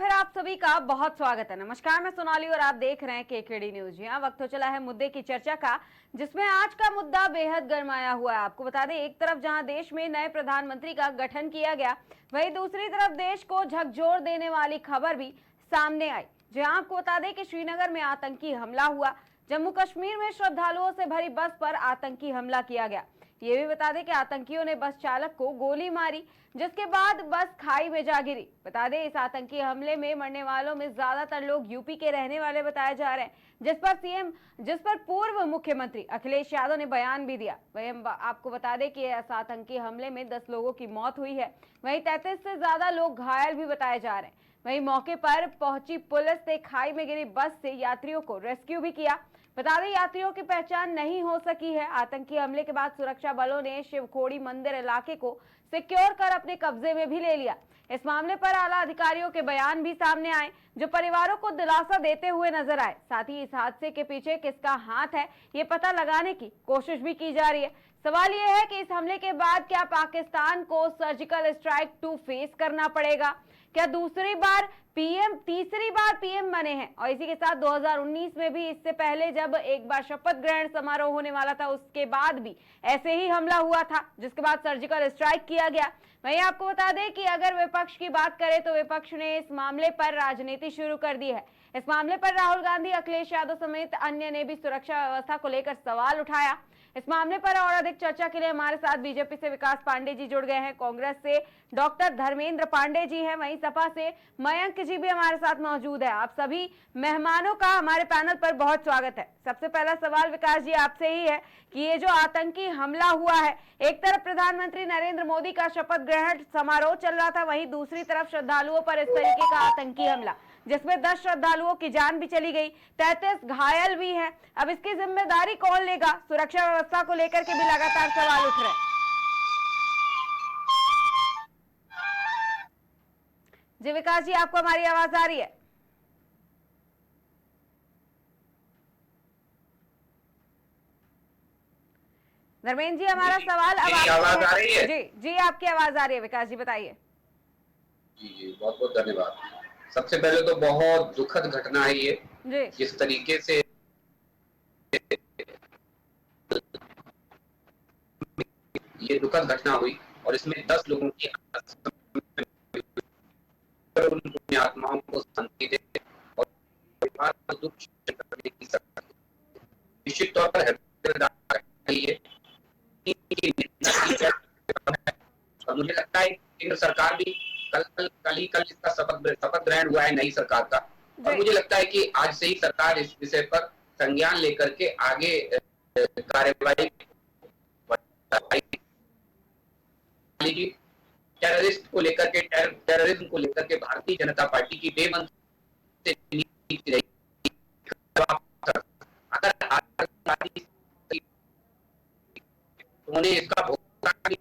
फिर आप सभी का बहुत स्वागत है। नमस्कार, मैं सोनाली और आप देख रहे हैं केकेडी न्यूज। यहाँ वक्त हो चला है मुद्दे की चर्चा का, जिसमें आज का मुद्दा बेहद गरमाया हुआ है। आपको बता दें, एक तरफ जहां देश में नए प्रधानमंत्री का गठन किया गया, वहीं दूसरी तरफ देश को झकझोर देने वाली खबर भी सामने आई। जहां आपको बता दें कि श्रीनगर में आतंकी हमला हुआ, जम्मू कश्मीर में श्रद्धालुओं से भरी बस पर आतंकी हमला किया गया। ये भी बता दें कि आतंकियों ने बस चालक को गोली मारी, जिसके बाद बस खाई में जा गिरी। बता दें, इस आतंकी हमले में मरने वालों में ज्यादातर लोग यूपी के रहने वाले बताए जा रहे हैं, जिस पर पूर्व मुख्यमंत्री अखिलेश यादव ने बयान भी दिया। वहीं आपको बता दें कि इस आतंकी हमले में 10 लोगों की मौत हुई है, वहीं 33 से ज्यादा लोग घायल भी बताए जा रहे हैं। वहीं मौके पर पहुंची पुलिस ने खाई में गिरी बस से यात्रियों को रेस्क्यू भी किया। बता दें, यात्रियों की पहचान नहीं हो सकी है। आतंकी हमले के बाद सुरक्षा बलों ने शिवखोड़ी मंदिर इलाके को सिक्योर कर अपने कब्जे में भी ले लिया। इस मामले पर आला अधिकारियों के बयान भी सामने आए, जो परिवारों को दिलासा देते हुए नजर आए। साथ ही इस हादसे के पीछे किसका हाथ है, ये पता लगाने की कोशिश भी की जा रही है। सवाल यह है कि इस हमले के बाद क्या पाकिस्तान को सर्जिकल स्ट्राइक 2 फेस करना पड़ेगा? क्या तीसरी बार पीएम बने हैं? और इसी के साथ 2019 में भी, इससे पहले जब एक बार शपथ ग्रहण समारोह होने वाला था, उसके बाद भी ऐसे ही हमला हुआ था, जिसके बाद सर्जिकल स्ट्राइक किया गया। वहीं आपको बता दें कि अगर विपक्ष की बात करें तो विपक्ष ने इस मामले पर राजनीति शुरू कर दी है। इस मामले पर राहुल गांधी, अखिलेश यादव समेत अन्य ने भी सुरक्षा व्यवस्था को लेकर सवाल उठाया। इस मामले पर और अधिक चर्चा के लिए हमारे साथ बीजेपी से विकास पांडे जी जुड़ गए हैं, कांग्रेस से डॉक्टर धर्मेंद्र पांडे जी हैं, वहीं सपा से मयंक जी भी हमारे साथ मौजूद है। आप सभी मेहमानों का हमारे पैनल पर बहुत स्वागत है। सबसे पहला सवाल विकास जी आपसे ही है कि ये जो आतंकी हमला हुआ है, एक तरफ प्रधानमंत्री नरेंद्र मोदी का शपथ ग्रहण समारोह चल रहा था, वहीं दूसरी तरफ श्रद्धालुओं पर इस तरीके का आतंकी हमला, जिसमें 10 श्रद्धालुओं की जान भी चली गई, 33 घायल भी हैं। अब इसकी जिम्मेदारी कौन लेगा? सुरक्षा व्यवस्था को लेकर के भी लगातार सवाल उठ रहे हैं। जी विकास जी, आपको हमारी आवाज आ रही है? धर्मेंद्र जी, हमारा सवाल अब आवाज आ रही है? जी जी, आपकी आवाज आ रही है। विकास जी बताइए। जी, बहुत बहुत धन्यवाद। सबसे पहले तो बहुत दुखद घटना है ये, जिस तरीके से ये दुखद घटना हुई और इसमें 10 लोगों की उन आत्माओं को शांति दे और दुख करने की निश्चित तौर पर और मुझे लगता है केंद्र सरकार भी कल इसका शपथ ग्रहण हुआ है नई सरकार का, और मुझे लगता है कि आज से ही सरकार इस विषय पर संज्ञान लेकर के आगे कार्यवाही टेररिज्म को लेकर के भारतीय जनता पार्टी की बेमन से नीति रही। उन्हें इसका भुगतान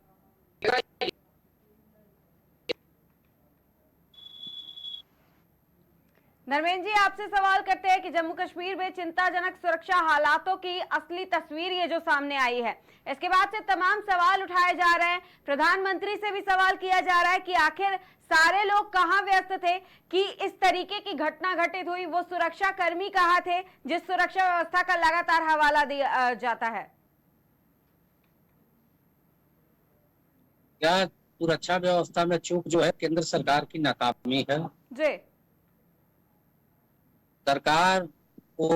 धर्मेंद्र जी, आपसे सवाल करते हैं कि जम्मू कश्मीर में चिंताजनक सुरक्षा हालातों की असली तस्वीर ये जो सामने आई है, इसके बाद से तमाम सवाल उठाए जा रहे हैं। प्रधानमंत्री से भी सवाल किया जा रहा है कि आखिर सारे लोग कहां व्यस्त थे कि इस तरीके की घटना घटित हुई? वो सुरक्षा कर्मी कहां थे जिस सुरक्षा व्यवस्था का लगातार हवाला दिया जाता है? क्या सुरक्षा व्यवस्था में चूक जो है केंद्र सरकार की नाकामी है जी। सरकार को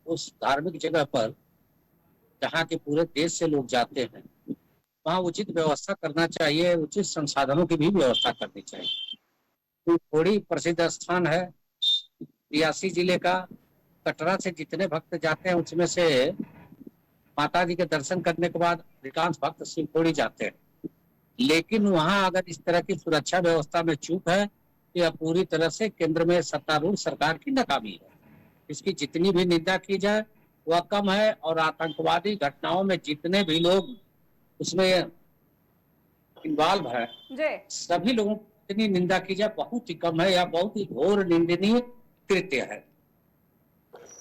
उस धार्मिक जगह पर जहाँ के पूरे देश से लोग जाते हैं, वहाँ उचित व्यवस्था करना चाहिए, उचित संसाधनों की भी व्यवस्था करनी चाहिए। तो थोड़ी प्रसिद्ध स्थान है रियासी जिले का, कटरा से जितने भक्त जाते हैं उसमें से माता जी के दर्शन करने के बाद अधिकांश भक्त शिवखोड़ी जाते हैं। लेकिन वहाँ अगर इस तरह की सुरक्षा व्यवस्था में चूक है, यह पूरी तरह से केंद्र में सत्तारूढ़ सरकार की नाकामी है। इसकी जितनी भी निंदा की जाए वह कम है, और आतंकवादी घटनाओं में जितने भी लोग उसमें इन्वॉल्व है, सभी लोगों की जितनी निंदा की जाए बहुत ही कम है, या बहुत ही घोर निंदनीय कृत्य है।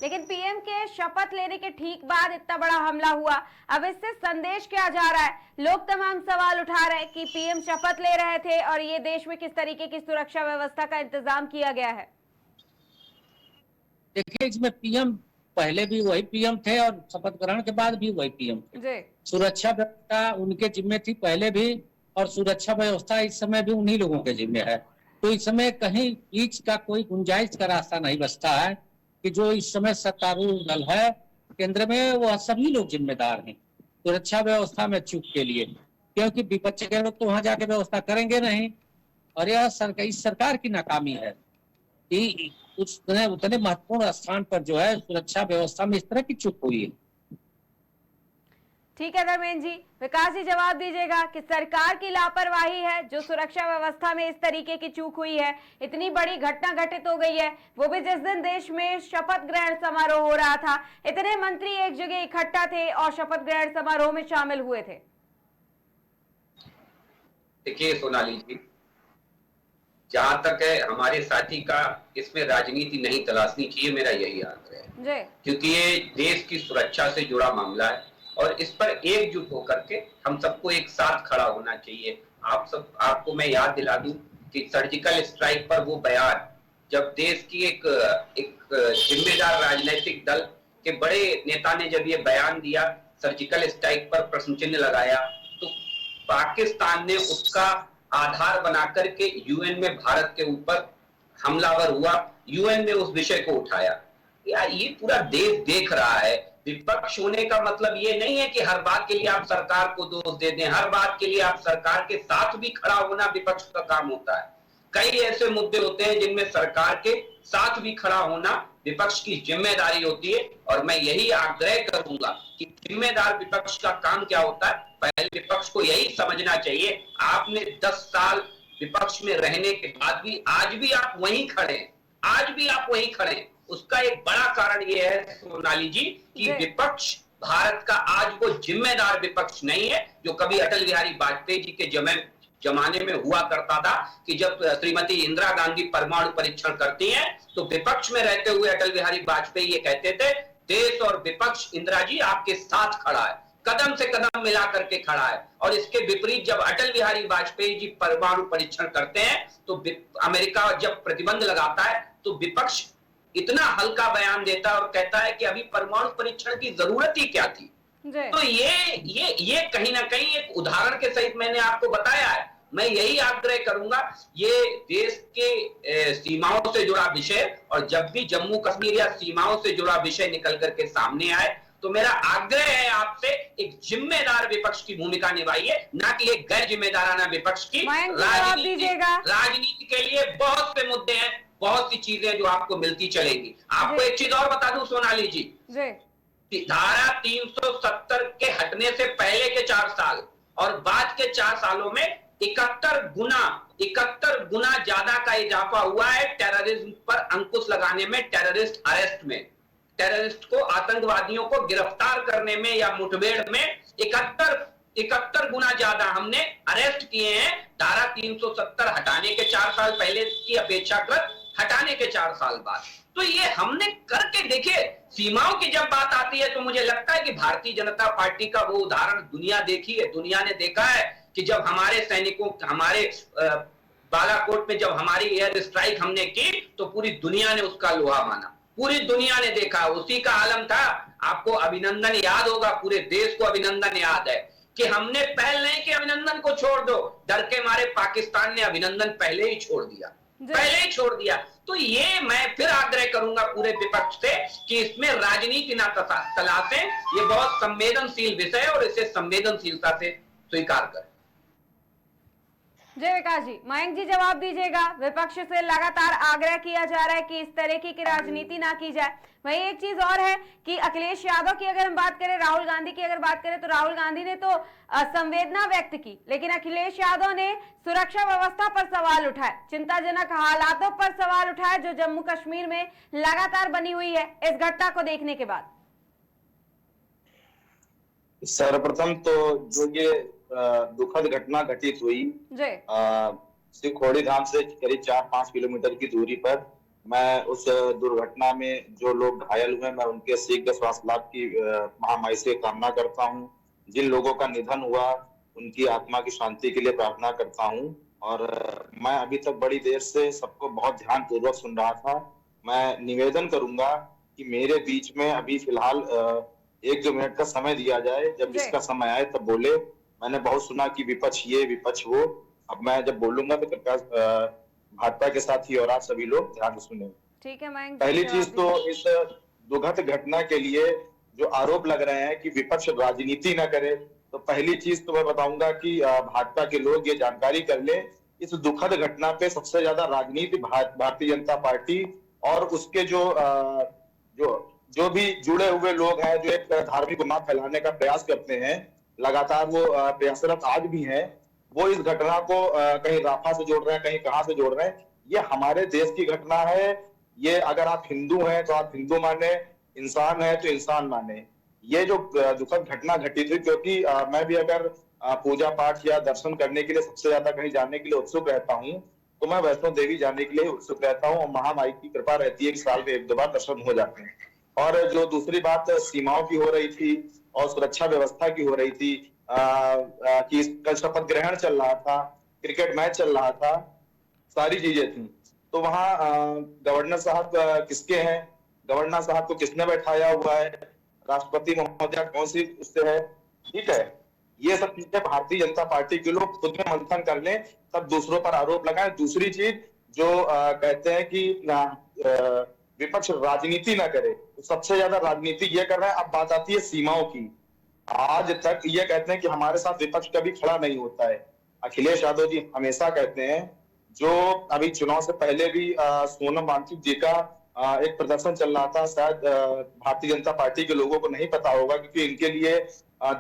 लेकिन पीएम के शपथ लेने के ठीक बाद इतना बड़ा हमला हुआ। अब इससे संदेश क्या जा रहा है? लोग तमाम सवाल उठा रहे हैं कि पीएम शपथ ले रहे थे और ये देश में किस तरीके की सुरक्षा व्यवस्था का इंतजाम किया गया है। देखिए, इसमें पीएम पहले भी वही पीएम थे और शपथ ग्रहण के बाद भी वही पीएम थे। सुरक्षा व्यवस्था उनके जिम्मे थी पहले भी, और सुरक्षा व्यवस्था इस समय भी उन्हीं लोगों के जिम्मे है। तो इस समय कहीं बीच का कोई गुंजाइश का रास्ता नहीं बचता है कि जो इस समय सत्तारूढ़ दल है केंद्र में, वह सभी लोग जिम्मेदार हैं सुरक्षा व्यवस्था में चूक के लिए, क्योंकि विपक्ष के लोग तो वहां जाके व्यवस्था करेंगे नहीं। और यह इस सरकार की नाकामी है कि उतने महत्वपूर्ण स्थान पर जो है सुरक्षा व्यवस्था में इस तरह की चूक हुई है। ठीक है धर्मेंद्र जी, विकास जी जवाब दीजिएगा कि सरकार की लापरवाही है जो सुरक्षा व्यवस्था में इस तरीके की चूक हुई है। इतनी बड़ी घटना घटित हो गई है, वो भी जिस दिन देश में शपथ ग्रहण समारोह हो रहा था, इतने मंत्री एक जगह इकट्ठा थे और शपथ ग्रहण समारोह में शामिल हुए थे। देखिए सोनाली जी, जहां तक है हमारे साथी का इसमें राजनीति नहीं तलाशनी चाहिए, मेरा यही आग्रह है, क्योंकि ये देश की सुरक्षा से जुड़ा मामला है और इस पर एकजुट होकर के हम सबको एक साथ खड़ा होना चाहिए। आपको मैं याद दिला दूं कि सर्जिकल स्ट्राइक पर वो बयान, जब देश की एक जिम्मेदार राजनीतिक दल के बड़े नेता ने जब ये बयान दिया, सर्जिकल स्ट्राइक पर प्रश्न चिन्ह लगाया, तो पाकिस्तान ने उसका आधार बनाकर के यूएन में भारत के ऊपर हमलावर हुआ, यूएन में उस विषय को उठाया। यार ये पूरा देश देख रहा है। विपक्ष होने का मतलब ये नहीं है कि हर बात के लिए आप सरकार को दोष दे दें, हर बात के लिए आप सरकार के साथ भी खड़ा होना विपक्ष का काम होता है। कई ऐसे मुद्दे होते हैं जिनमें सरकार के साथ भी खड़ा होना विपक्ष की जिम्मेदारी होती है, और मैं यही आग्रह करूंगा कि जिम्मेदार विपक्ष का काम क्या होता है। पहले विपक्ष को यही समझना चाहिए, आपने 10 साल विपक्ष में रहने के बाद भी आज भी आप वहीं खड़े हैं, आज भी आप वहीं खड़े हैं। उसका एक बड़ा कारण यह है सोनाली जी कि विपक्ष भारत का आज वो जिम्मेदार विपक्ष नहीं है जो कभी अटल बिहारी वाजपेयी जी के जमाने में हुआ करता था कि जब श्रीमती इंदिरा गांधी परमाणु परीक्षण करती हैं तो विपक्ष में रहते हुए अटल बिहारी वाजपेयी ये कहते थे, देश और विपक्ष इंदिरा जी आपके साथ खड़ा है, कदम से कदम मिला करके खड़ा है। और इसके विपरीत जब अटल बिहारी वाजपेयी जी परमाणु परीक्षण करते हैं तो अमेरिका जब प्रतिबंध लगाता है तो विपक्ष इतना हल्का बयान देता है और कहता है कि अभी परमाणु परीक्षण की जरूरत ही क्या थी। तो ये कहीं ना कहीं एक उदाहरण के सहित मैंने आपको बताया है। मैं यही आग्रह करूंगा, ये देश के सीमाओं से जुड़ा विषय, और जब भी जम्मू कश्मीर या सीमाओं से जुड़ा विषय निकल करके सामने आए तो मेरा आग्रह है आपसे, एक जिम्मेदार विपक्ष की भूमिका निभाइए, ना कि एक गैर जिम्मेदाराना विपक्ष की। राजनीति के लिए बहुत से मुद्दे हैं, बहुत सी चीजें जो आपको मिलती चलेगी। आपको एक चीज और बता दूं सोनाली जी, धारा 370 के हटने से पहले के 4 साल और बाद के 4 सालों में 71 गुना ज्यादा का इजाफा हुआ है टेररिज्म पर अंकुश लगाने में, टेररिस्ट अरेस्ट में, टेररिस्ट को, आतंकवादियों को गिरफ्तार करने में या मुठभेड़ में 71 गुना ज्यादा हमने अरेस्ट किए हैं धारा 370 हटाने के 4 साल पहले की अपेक्षाकृत हटाने के 4 साल बाद। तो ये हमने करके देखिए। सीमाओं की जब बात आती है तो मुझे लगता है कि भारतीय जनता पार्टी का वो उदाहरण दुनिया देखी है, दुनिया ने देखा है कि जब हमारे सैनिकों, हमारे बालाकोट में जब हमारी एयर स्ट्राइक हमने की तो पूरी दुनिया ने उसका लोहा माना, पूरी दुनिया ने देखा, उसी का आलम था। आपको अभिनंदन याद होगा, पूरे देश को अभिनंदन याद है कि हमने पहल नहीं कि अभिनंदन को छोड़ दो, डर के मारे पाकिस्तान ने अभिनंदन पहले ही छोड़ दिया, पहले ही छोड़ दिया। तो ये मैं फिर आग्रह करूंगा पूरे विपक्ष से कि इसमें राजनीति ना तलाशें, ये बहुत संवेदनशील विषय है और इसे संवेदनशीलता से स्वीकार करें। जय विकास जी, मयंक जी जवाब दीजिएगा। विपक्ष से लगातार आग्रह किया जा रहा है कि इस तरह की राजनीति ना की जाए। वही एक चीज और है कि अखिलेश यादव की अगर हम बात करें, राहुल गांधी की अगर बात करें तो राहुल गांधी ने तो संवेदना व्यक्त की, लेकिन अखिलेश यादव ने सुरक्षा व्यवस्था पर सवाल उठाए, चिंताजनक हालातों पर सवाल उठाए जो जम्मू कश्मीर में लगातार बनी हुई है इस घटना को देखने के बाद। सर्वप्रथम तो जो ये दुखद घटना घटित हुई शिवखोड़ी धाम से करीब 4-5 किलोमीटर की दूरी पर मैं उस दुर्घटना में जो लोग घायल हुए, मैं उनके शीघ्र स्वास्थ्य लाभ की महामाई से कामना करता हूँ। जिन लोगों का निधन हुआ, उनकी आत्मा की शांति के लिए प्रार्थना करता हूँ। और मैं अभी तक बड़ी देर से सबको बहुत ध्यानपूर्वक सुन रहा था। मैं निवेदन करूंगा कि मेरे बीच में अभी फिलहाल 1-2 मिनट का समय दिया जाए, जब जी। इसका समय आए तब बोले। मैंने बहुत सुना कि विपक्ष ये विपक्ष वो। अब मैं जब बोलूंगा तो कृपया भाजपा के साथ ही और आप सभी लोग ध्यान से सुने। ठीक है मयंक जी, पहली जवाब चीज तो दीजिए। इस दुखद घटना के लिए जो आरोप लग रहे हैं कि विपक्ष राजनीति न करे, तो पहली चीज तो मैं बताऊंगा कि भाजपा के लोग ये जानकारी कर लें, इस दुखद घटना पे सबसे ज्यादा राजनीति भारतीय जनता पार्टी और उसके जो जो भी जुड़े हुए लोग हैं, जो एक धार्मिक उन्माद फैलाने का प्रयास करते हैं, लगातार वो प्रयासरत आज भी हैं। वो इस घटना को कहीं राफा से जोड़ रहे हैं, कहीं कहां से जोड़ रहे हैं। ये हमारे देश की घटना है। ये अगर आप हिंदू हैं तो आप हिंदू माने, इंसान है तो इंसान माने। ये जो दुखद घटना घटी थी, क्योंकि मैं भी अगर पूजा पाठ या दर्शन करने के लिए सबसे ज्यादा कहीं जाने के लिए उत्सुक रहता हूँ, तो मैं वैष्णो देवी जाने के लिए उत्सुक रहता हूँ। और महामाई की कृपा रहती है कि साल में 1-2 बार दर्शन हो जाते हैं। और जो दूसरी बात सीमाओं की हो रही थी और सुरक्षा व्यवस्था की हो रही थी, कि कल शपथ ग्रहण चल रहा था, क्रिकेट मैच चल रहा था, सारी चीजें थी। तो वहाँ गवर्नर साहब किसके हैं, गवर्नर साहब को किसने बैठाया हुआ है, राष्ट्रपति महोदया कौन सी उससे है, ठीक है। ये सब चीजें भारतीय जनता पार्टी के लोग खुद में मंथन कर लें, तब दूसरों पर आरोप लगाएं। दूसरी चीज जो कहते हैं कि विपक्ष राजनीति ना करे, तो सबसे ज्यादा राजनीति ये कर रहा है। अब बात आती है सीमाओं की। आज तक ये कहते हैं कि हमारे साथ विपक्ष कभी खड़ा नहीं होता है। अखिलेश यादव जी हमेशा कहते हैं, जो अभी चुनाव से पहले भी सोनम वांगचुक जी का एक प्रदर्शन चल रहा था, शायद भारतीय जनता पार्टी के लोगों को नहीं पता होगा, क्योंकि इनके लिए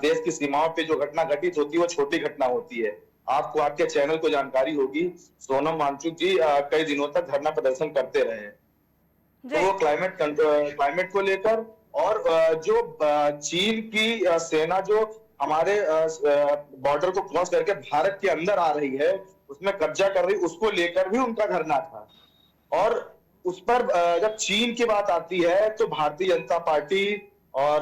देश की सीमाओं पे जो घटना घटित होती है वो छोटी घटना होती है। आपको आपके चैनल को जानकारी होगी, सोनम वांगचुक जी कई दिनों तक धरना प्रदर्शन करते रहे हैं। तो वो क्लाइमेट को लेकर, और जो चीन की सेना जो हमारे बॉर्डर को क्रॉस करके भारत के अंदर आ रही है, उसमें कब्जा कर रही, उसको लेकर भी उनका धरना था। और उस पर जब चीन की बात आती है तो भारतीय जनता पार्टी और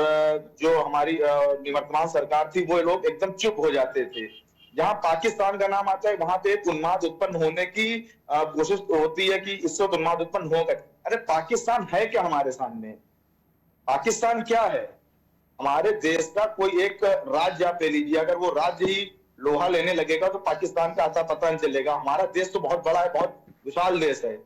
जो हमारी निवर्तमान सरकार थी, वो लोग एकदम चुप हो जाते थे। जहां पाकिस्तान का नाम आता है, वहां पे एक उन्माद उत्पन्न होने की कोशिश होती है कि इससे उन्माद उत्पन्न होगा। अरे पाकिस्तान है क्या हमारे सामने? पाकिस्तान क्या है? हमारे देश का कोई एक राज्य आप ले लीजिए, अगर वो राज्य ही लोहा लेने लगेगा तो पाकिस्तान का आता पता नहीं चलेगा। हमारा देश तो बहुत बड़ा है, बहुत विशाल देश है।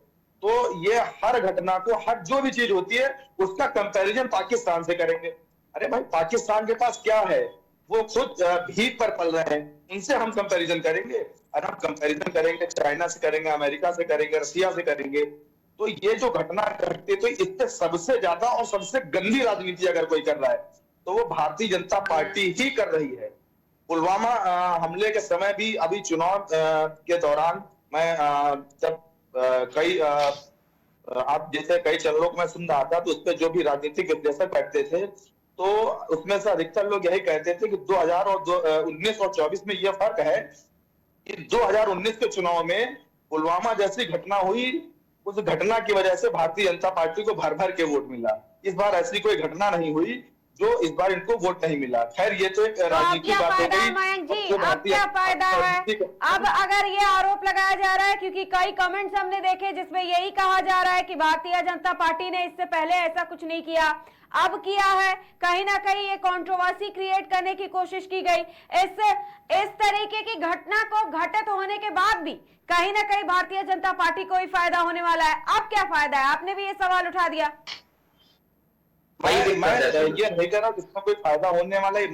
तो ये हर घटना को, हर जो भी चीज होती है उसका कंपैरिजन पाकिस्तान से करेंगे। अरे भाई पाकिस्तान के पास क्या है? वो खुद भीख पर पल रहे हैं, उनसे हम कंपैरिजन करेंगे? अगर हम कंपैरिजन करेंगे चाइना से करेंगे, अमेरिका से करेंगे, रशिया से करेंगे, तो ये जो घटना घटती है, तो इससे सबसे ज्यादा और सबसे गंदी राजनीति अगर कोई कर रहा है तो वो भारतीय जनता पार्टी ही कर रही है। पुलवामा हमले के समय भी, अभी चुनाव के दौरान मैं जब कई आप जैसे कई चैनलों को मैं सुन रहा था, तो उसपे जो भी राजनीतिक विश्लेषक बैठते थे, तो उसमें से अधिकतर लोग यही कहते थे कि 2019 और 24 में यह फर्क है कि 2019 के चुनाव में पुलवामा जैसी घटना हुई, उस घटना की वजह से भारतीय जनता पार्टी को भर भर के वोट मिला। इस बार ऐसी कोई घटना नहीं हुई जो इस बार इनको वोट नहीं मिला। खैर ये तो एक राजनीतिक बात हो गई। मयंक जी, अब क्या फायदा है? अब अगर ये आरोप लगाया जा रहा है, क्योंकि कई कमेंट्स हमने देखे जिसमें यही कहा जा रहा है कि भारतीय जनता पार्टी ने इससे पहले ऐसा कुछ नहीं किया, अब किया है, कहीं ना कहीं ये कंट्रोवर्सी क्रिएट करने की कोशिश की गई। इस तरीके की घटना को घटित होने के बाद भी कहीं ना कहीं भारतीय जनता पार्टी को ही फायदा होने वाला है। अब क्या फायदा है? आपने भी ये सवाल उठा दिया। मैं ये नहीं कह रहा कि इसमें कोई फायदा होने वाला है।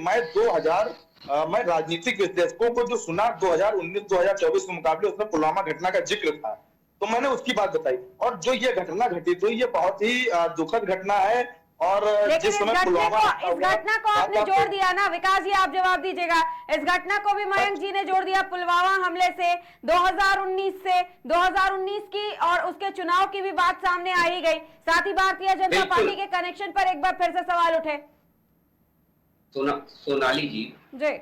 मैं राजनीतिक विश्लेषकों को जो सुना 2019-2024 के मुकाबले, उसमें पुलवामा घटना का जिक्र था, तो मैंने उसकी बात बताई। और जो ये घटना घटी तो ये बहुत ही दुखद घटना है। और लेकिन जिस समय पुलवामा, इस घटना को आपने जोड़ दिया ना विकास जी, आप जवाब दीजिएगा। इस घटना को भी मयंक जी ने जोड़ दिया पुलवामा हमले से, 2019 की और उसके चुनाव की भी बात सामने आ ही गई। साथ ही भारतीय जनता पार्टी के कनेक्शन पर एक बार फिर से सवाल उठे। सोनाली जी,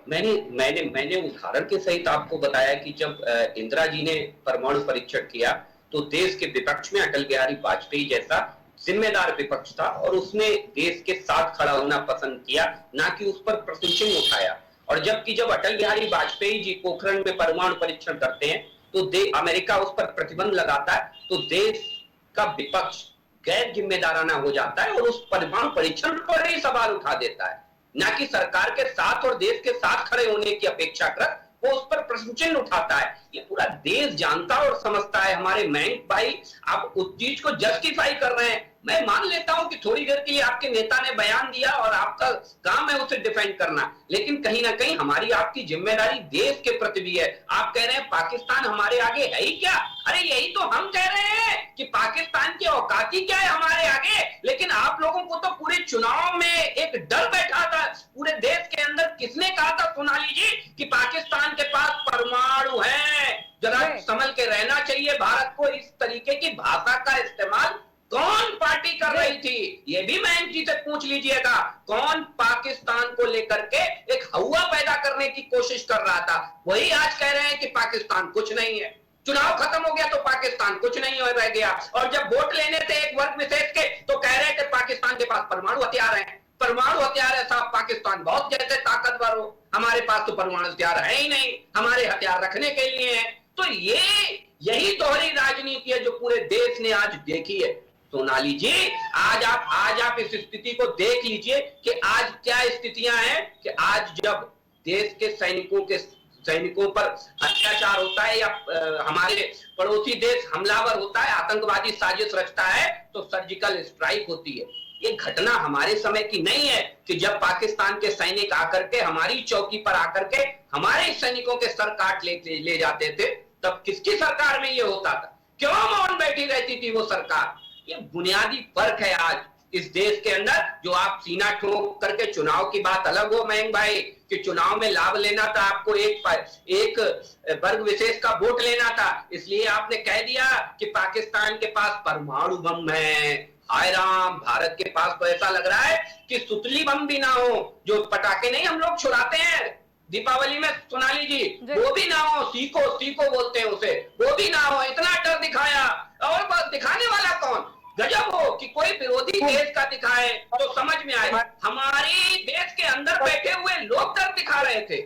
मैंने उदाहरण के सहित आपको बताया कि जब इंदिरा जी ने परमाणु परीक्षण किया तो देश के विपक्ष में अटल बिहारी वाजपेयी जैसा जिम्मेदार विपक्ष था और उसने देश के साथ खड़ा होना पसंद किया, ना कि उस पर प्रश्न चिन्ह उठाया। और जबकि जब अटल बिहारी वाजपेयी जी पोखरण में परमाणु परीक्षण करते हैं तो अमेरिका उस पर प्रतिबंध लगाता है, तो देश का विपक्ष गैर जिम्मेदाराना हो जाता है और उस परमाणु परीक्षण पर ही सवाल उठा देता है, ना कि सरकार के साथ और देश के साथ खड़े होने की अपेक्षाकृत वो उस पर प्रश्न चिन्ह उठाता है। ये पूरा देश जानता और समझता है। हमारे मयंक भाई आप उस चीज को जस्टिफाई कर रहे हैं, मैं मान लेता हूं कि थोड़ी देर के लिए आपके नेता ने बयान दिया और आपका काम है उसे डिफेंड करना, लेकिन कहीं ना कहीं हमारी आपकी जिम्मेदारी देश के प्रति भी है। आप कह रहे हैं पाकिस्तान हमारे आगे है ही क्या? अरे यही तो हम कह रहे हैं कि पाकिस्तान की औकात ही क्या है हमारे आगे। लेकिन आप लोगों को तो पूरे चुनाव में एक डर बैठा था पूरे देश के अंदर। किसने कहा था सोनाली जी कि पाकिस्तान के पास परमाणु है? जरा संभल के रहना चाहिए भारत को। इस तरीके की भाषा का इस्तेमाल कौन पार्टी कर रही थी, ये भी मयंक जी से पूछ लीजिएगा। कौन पाकिस्तान को लेकर के एक हवा पैदा करने की कोशिश कर रहा था, वही आज कह रहे हैं कि पाकिस्तान कुछ नहीं है। चुनाव खत्म हो गया तो पाकिस्तान कुछ नहीं हो रह गया, और जब वोट लेने थे एक वर्ग विशेष के तो कह रहे थे पाकिस्तान के पास परमाणु हथियार है। परमाणु हथियार है साहब, पाकिस्तान बहुत जैसे ताकतवर हो, हमारे पास तो परमाणु हथियार है ही नहीं, हमारे हथियार रखने के लिए है। तो यही दोहरी राजनीति है जो पूरे देश ने आज देखी है। सोनाली जी आज आप इस स्थिति को देख लीजिए कि आज क्या स्थितियां हैं कि आज जब देश के सैनिकों पर अत्याचार होता है या हमारे पड़ोसी देश हमलावर होता है, आतंकवादी साजिश रचता है, तो सर्जिकल स्ट्राइक होती है। ये घटना हमारे समय की नहीं है कि जब पाकिस्तान के सैनिक आकर के हमारी चौकी पर आकर के हमारे सैनिकों के सर काट ले जाते थे। तब किसकी सरकार में ये होता था? क्यों मौन बैठी रहती थी वो सरकार? ये बुनियादी फर्क है आज इस देश के अंदर। जो आप सीना ठोक करके चुनाव की बात अलग हो मयंक भाई कि चुनाव में लाभ लेना था, आपको एक वर्ग विशेष का वोट लेना था, इसलिए आपने कह दिया कि पाकिस्तान के पास परमाणु बम है। हाय राम, भारत के पास तो ऐसा लग रहा है कि सुतली बम भी ना हो, जो पटाखे नहीं हम लोग छुड़ाते हैं दीपावली में सोनाली जी, वो भी ना हो, सीको बोलते हैं उसे, वो भी ना हो। इतना डर दिखाया, और बस दिखाने वाला कौन? गजब हो कि कोई विरोधी देश का दिखाए तो समझ में आए। हमारे देश के अंदर बैठे हुए लोग डर दिखा रहे थे,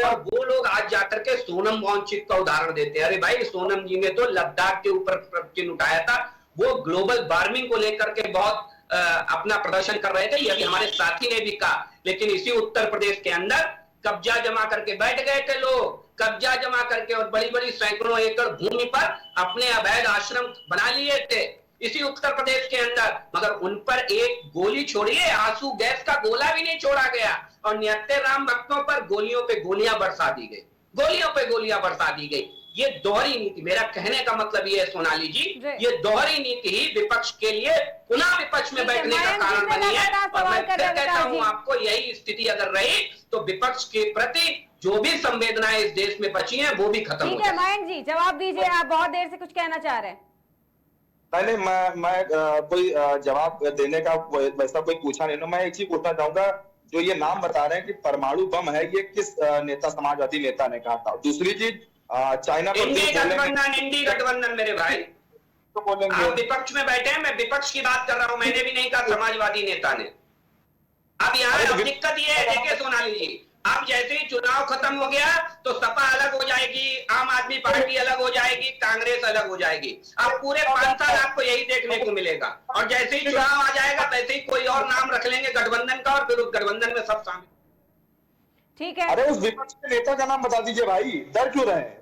और वो लोग आज जाकर के सोनम वांगचुक का उदाहरण देते हैं। अरे भाई, सोनम जी ने तो लद्दाख के ऊपर चिन्ह उठाया था, वो ग्लोबल वार्मिंग को लेकर के बहुत अपना प्रदर्शन कर रहे थे, यह भी हमारे साथी ने भी कहा। लेकिन इसी उत्तर प्रदेश के अंदर कब्जा जमा करके बैठ गए थे लोग, कब्जा जमा करके, और बड़ी बड़ी सैकड़ों एकड़ भूमि पर अपने अवैध आश्रम बना लिए थे इसी उत्तर प्रदेश के अंदर। मगर उन पर एक गोली छोड़िए, आंसू गैस का गोला भी नहीं छोड़ा गया, और निहत्थे राम भक्तों पर गोलियों पे गोलियां बरसा दी गई, गोलियों पे गोलियां बरसा दी गई। ये दोहरी नीति, मेरा कहने का मतलब ये है सोनाली जी, ये दोहरी नीति ही विपक्ष के लिए पुनः विपक्ष में बैठने का कारण बनी है। और मैं फिर कहता हूं आपको, यही स्थिति अगर रही तो विपक्ष के प्रति जो भी संवेदनाएं इस देश में बची हैं वो भी खत्म हो जाएंगी। मयंक जी जवाब दीजिए, आप बहुत देर से कुछ कहना चाह रहे हैं। नहीं, मैं कोई जवाब देने का वैसा कोई पूछा नहीं। मैं एक चीज पूछना चाहूंगा, जो ये नाम बता रहे हैं कि परमाणु बम है, ये किस नेता, समाजवादी नेता ने कहा था? दूसरी चीज, चाइना को इंडी गठबंधन मेरे भाई तो बोलेंगे आप विपक्ष में बैठे हैं, मैं विपक्ष की बात कर रहा हूं, मैंने भी नहीं कहा समाजवादी नेता ने। अब यहाँ दिक्कत ये है, देखिए सोनाली जी, अब जैसे ही चुनाव खत्म हो गया तो सपा अलग हो जाएगी, आम आदमी पार्टी अलग हो जाएगी, कांग्रेस अलग हो जाएगी। अब पूरे 5 साल आपको यही देखने को मिलेगा, और जैसे ही चुनाव आ जाएगा वैसे ही कोई और नाम रख लेंगे गठबंधन का, और फिर उस गठबंधन में सब शामिल। ठीक है, अरे उस विपक्ष के नेता का नाम बता दीजिए भाई, डर क्यों रहे हैं?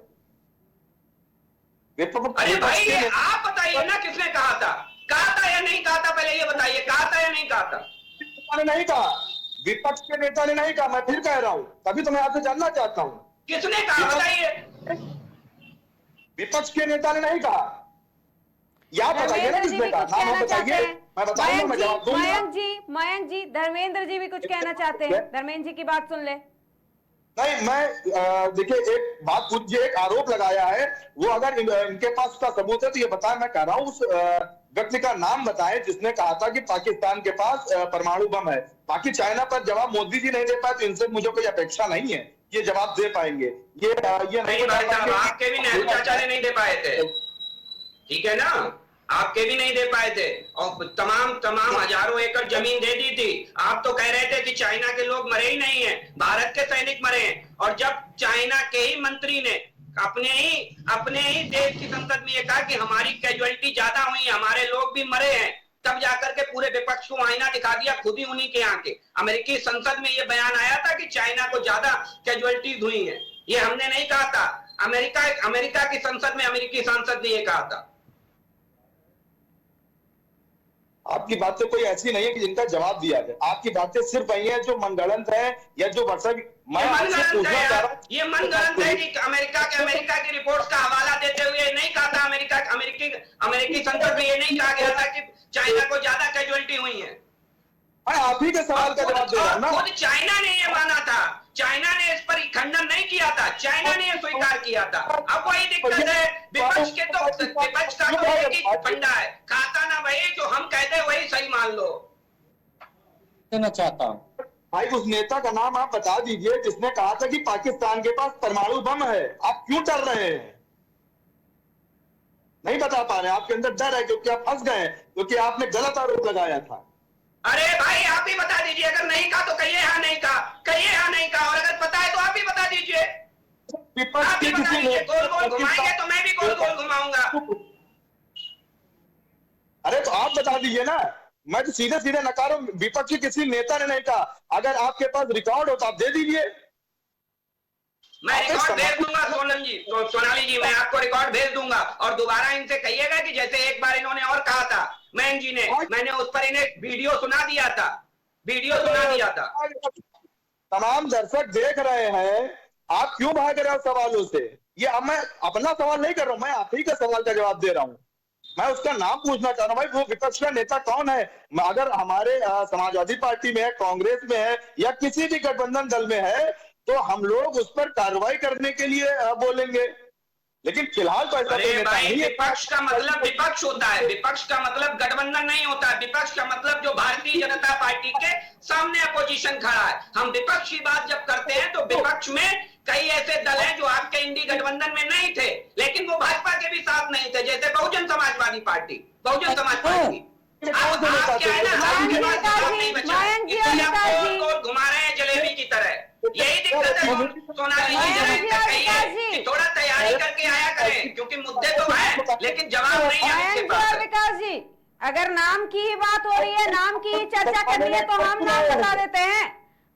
अरे भाई ये आप बताइए ना, किसने कहा था या नहीं कहा था? पहले ये बताइए, कहा था या नहीं कहा था? नहीं कहा, विपक्ष के नेता ने नहीं कहा, मैं फिर कह रहा हूं, तभी तो मैं आपसे जानना चाहता हूं किसने कहा, बताइए। विपक्ष के नेता ने नहीं कहा, याद बताइए ना किसने कहा, नाम बताइए, मैं बताऊंगा, मैं जवाब दूंगा। मयंक जी, धर्मेंद्र जी भी कुछ कहना चाहते हैं, धर्मेंद्र जी की बात सुन ले। नहीं, मैं देखिए एक बात पूछिए, एक आरोप लगाया है, वो अगर इनके पास उसका सबूत है तो ये बताएं। मैं कह रहा हूं उस व्यक्ति का नाम बताएं जिसने कहा था कि पाकिस्तान के पास परमाणु बम है। बाकी चाइना पर जवाब मोदी जी नहीं दे पाए तो इनसे मुझे कोई अपेक्षा नहीं है। ये जवाब दे पाएंगे। ये नहीं नहीं बता भाई साहब, पाएंगे। आपके भी नेहरू चाचा ने नहीं दे पाए थे, ठीक है ना, आपके भी नहीं दे पाए थे, और तमाम हजारों एकड़ जमीन दे दी थी। आप तो कह रहे थे कि चाइना के लोग मरे ही नहीं है, भारत के सैनिक मरे हैं। और जब चाइना के ही मंत्री ने अपने ही देश की संसद में ये कहा कि हमारी कैजुअलिटी ज्यादा हुई, हमारे लोग भी मरे हैं, तब जाकर के पूरे विपक्ष को आईना दिखा दिया, खुद ही उन्हीं के यहाँ के अमेरिकी संसद में ये बयान आया था कि चाइना को ज्यादा कैजुअलिटीज हुई है। ये हमने नहीं कहा था, अमेरिका की संसद में अमेरिकी सांसद ने ये कहा था। आपकी बातें कोई ऐसी नहीं है कि जिनका जवाब दिया जाए। आपकी बातें सिर्फ वही है जो मनगढ़ंत है या जो वर्षा मैं आपसे पूछना चाह रहा हूँ। ये मनगढ़ंत है कि अमेरिका की रिपोर्ट्स का हवाला देते हुए नहीं कहा था, अमेरिकी संसद में ये नहीं कहा गया था कि चाइना को ज्यादा कैजुअलिटी हुई है। मैं आप ही के सवाल का जवाब दे रहा हूं ना। खुद चाइना ने ये माना था, चाइना ने इस पर खंडन नहीं किया था, चाइना ने स्वीकार किया था। अब वही दिक्कत है, विपक्ष का तो एक ही फंडा है, खाता ना वही जो हम कहते वही सही मान लो। कहना चाहता हूँ भाई उस नेता का नाम आप बता दीजिए जिसने कहा था कि पाकिस्तान के पास परमाणु बम है। आप क्यों डर रहे हैं? नहीं बता पा रहे, आपके अंदर डर है क्योंकि आप फंस गए, क्योंकि आपने गलत आरोप लगाया था। अरे भाई आप ही बता दीजिए, अगर नहीं कहा तो कहिए हाँ नहीं कहा, कहिए हाँ नहीं कहा, और अगर पता है तो आप ही बता दीजिए। आप ही बता दीजिए, गोल गोल घुमाएंगे तो मैं भी गोल गोल घुमाऊंगा। अरे तो आप बता दीजिए ना, मैं तो सीधे सीधे नकार हूं। विपक्ष के किसी नेता ने नहीं कहा। अगर आपके पास रिकॉर्ड हो तो आप दे दीजिए। मैं रिकॉर्ड भेज दूंगा सोनाली जी, मैं आपको रिकॉर्ड भेज दूंगा, और दोबारा इनसे कहिएगा कि जैसे एक बार इन्होंने और कहा था मैंग जी ने, मैंने उस पर इन्हें वीडियो सुना दिया था। तमाम दर्शक देख रहे हैं, आप क्यों भाग रहे हो सवालों से? ये अब मैं अपना सवाल नहीं कर रहा हूं, मैं आप ही के सवाल का जवाब दे रहा हूं। मैं उसका नाम पूछना चाह रहा हूं, भाई वो विपक्ष का नेता कौन है? अगर हमारे समाजवादी पार्टी में है, कांग्रेस में है, या किसी भी गठबंधन दल में है, तो हम लोग उस पर कार्रवाई करने के लिए बोलेंगे। लेकिन फिलहाल तो ऐसा अरे भाई, विपक्ष का मतलब विपक्ष होता है, विपक्ष का मतलब गठबंधन नहीं होता है। विपक्ष का मतलब जो भारतीय जनता पार्टी के सामने अपोजिशन खड़ा है। हम विपक्ष की बात जब करते हैं तो विपक्ष में कई ऐसे दल हैं जो आपके इंडी गठबंधन में नहीं थे, लेकिन वो भाजपा के भी साथ नहीं थे, जैसे बहुजन समाज पार्टी। आप क्या है ना, आपके पास जवाब नहीं बचा, इसलिए आप गोल घुमा रहे हैं जलेबी की तरह। यही दिक्कत है सोनाली जी, कहिए कि थोड़ा तैयारी करके आया करें, क्योंकि मुद्दे तो हैं लेकिन जवाब नहीं है आपके पास। विकास जी, अगर नाम की ही बात हो रही है, नाम की ही चर्चा करनी है, तो हम नाम बता देते हैं।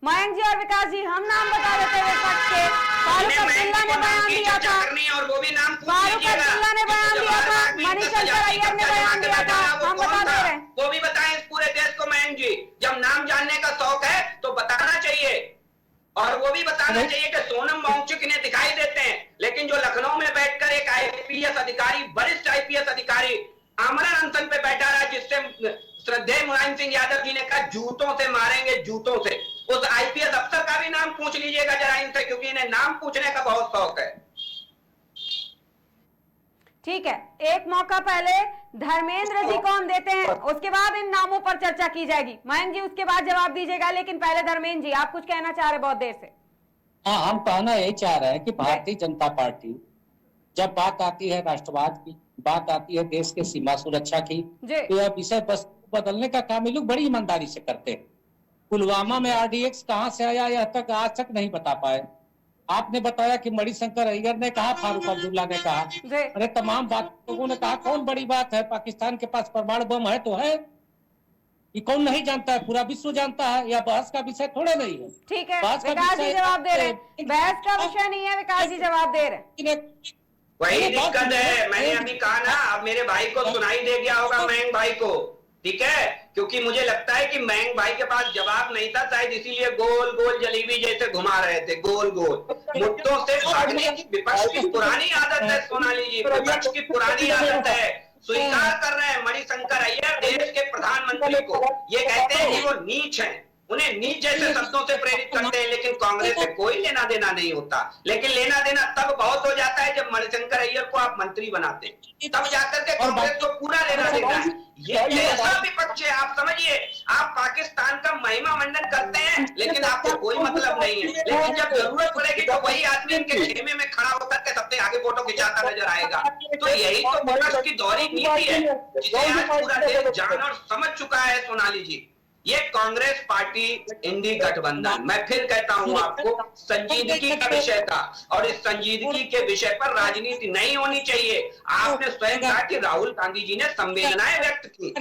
मयंक जी और विकास जी, हम नाम बता देते हैं विपक्ष के। फारूक अब्दुल्ला ने बयान दिया था, और वो भी नाम फारूक अब्दुल्ला ने बयान दिया था, मनीशंकर अय्यर ने बयान दिया था, हम बता दे रहे हैं। वो भी बताएं इस पूरे देश को। मयंक जी, जब नाम जानने का शौक है तो बताना चाहिए, और वो भी बताना चाहिए कि सोनम वांगचुक इन्हें दिखाई देते हैं, लेकिन जो लखनऊ में बैठकर एक आईपीएस अधिकारी, वरिष्ठ आईपीएस अधिकारी आमरण अनशन पे बैठा रहा, जिससे श्रद्धेय मुलायम सिंह यादव जी ने कहा जूतों से मारेंगे, जूतों से, उस आईपीएस अफसर का भी नाम पूछ लीजिएगा जरा इनसे, क्योंकि इन्हें नाम पूछने का बहुत शौक है। ठीक है, एक मौका पहले धर्मेंद्र जी को हम देते हैं, उसके बाद इन नामों पर चर्चा की जाएगी। मयंक जी उसके बाद जवाब दीजिएगा, लेकिन पहले धर्मेंद्र जी, आप कुछ कहना चाह रहे बहुत देर से। हाँ, हम कहना यही चाह रहे हैं कि भारतीय जनता पार्टी जब बात आती है राष्ट्रवाद की, बात आती है देश के सीमा सुरक्षा की, तो यह विषय बस बदलने का काम ये लोग बड़ी ईमानदारी से करते हैं। पुलवामा में आरडीएक्स कहां से आया यह तक आज तक नहीं बता पाए। आपने बताया कि मणिशंकर अय्यर ने कहा, फारूक अब्दुल्ला ने कहा, अरे तमाम बात लोगों ने कहा। कौन बड़ी बात है? पाकिस्तान के पास परमाणु बम है तो है, ये कौन नहीं जानता है? पूरा विश्व जानता है। या बहस का विषय थोड़े नहीं है। ठीक है, विकास जी जवाब दे रहे हैं, बहस का विषय नहीं है, विकास जी जवाब दे रहे हैं। वही दिक्कत है, मैंने अभी कहा ना, अब मेरे भाई को सुनाई दे गया होगा, मयंक भाई को, ठीक है, क्योंकि मुझे लगता है कि मयंक भाई के पास जवाब नहीं था, शायद इसीलिए गोल गोल जलेबी जैसे घुमा रहे थे, गोल गोल मुद्दों से भागने की विपक्ष की पुरानी आदत है। सोनाली जी, विपक्ष की पुरानी आदत है। स्वीकार कर रहे हैं मणिशंकर अय्यर देश के प्रधानमंत्री को, ये कहते हैं कि वो नीच हैं, उन्हें नीच जैसे शब्दों से प्रेरित करते हैं, लेकिन कांग्रेस से कोई लेना देना नहीं होता। लेकिन लेना देना तब बहुत हो जाता है जब मणिशंकर अय्यर को आप मंत्री बनाते हैं, तब जाकर के कांग्रेस को पूरा लेना देना है। ये ऐसा विपक्ष है, आप समझिए, आप पाकिस्तान का महिमा मंडन करते हैं लेकिन आपको कोई मतलब नहीं है, लेकिन जब जरूरत पड़ेगी तो वही आदमी इनके खेमे में खड़ा होकर के सबसे आगे फोटो खिंचाता नजर आएगा। तो यही तो विपक्ष की दोहरी नीति है, जिसे आज पूरा देश जान और समझ चुका है। सोनाली जी, ये कांग्रेस पार्टी इंडी गठबंधन, मैं फिर कहता हूं आपको, संजीदगी का विषय था और इस संजीदगी के विषय पर राजनीति नहीं होनी चाहिए। आपने स्वयं कहा कि राहुल गांधी जी ने संवेदनाएं व्यक्त की,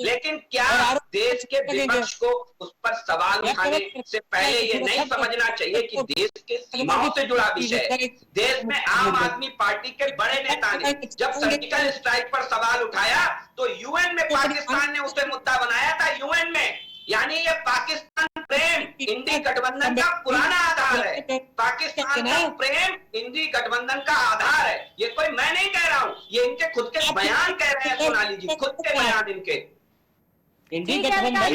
लेकिन क्या देश के विपक्ष को उस पर सवाल उठाने से पहले ये नहीं समझना चाहिए कि देश के सीमाओं से जुड़ा विषय है। देश में आम आदमी पार्टी के बड़े नेता ने जब सर्जिकल स्ट्राइक पर सवाल उठाया तो यूएन में पाकिस्तान ने उसे मुद्दा बनाया था, यूएन में। यानी ये पाकिस्तान प्रेम इंडी गठबंधन का पुराना आधार है। पाकिस्तान का प्रेम इंडी गठबंधन का आधार है। ये कोई मैं नहीं कह रहा हूँ, ये इनके खुद के बयान कह रहे हैं सोनाली जी, खुद के बयान इनके। ठीक है, धर्मेंद्र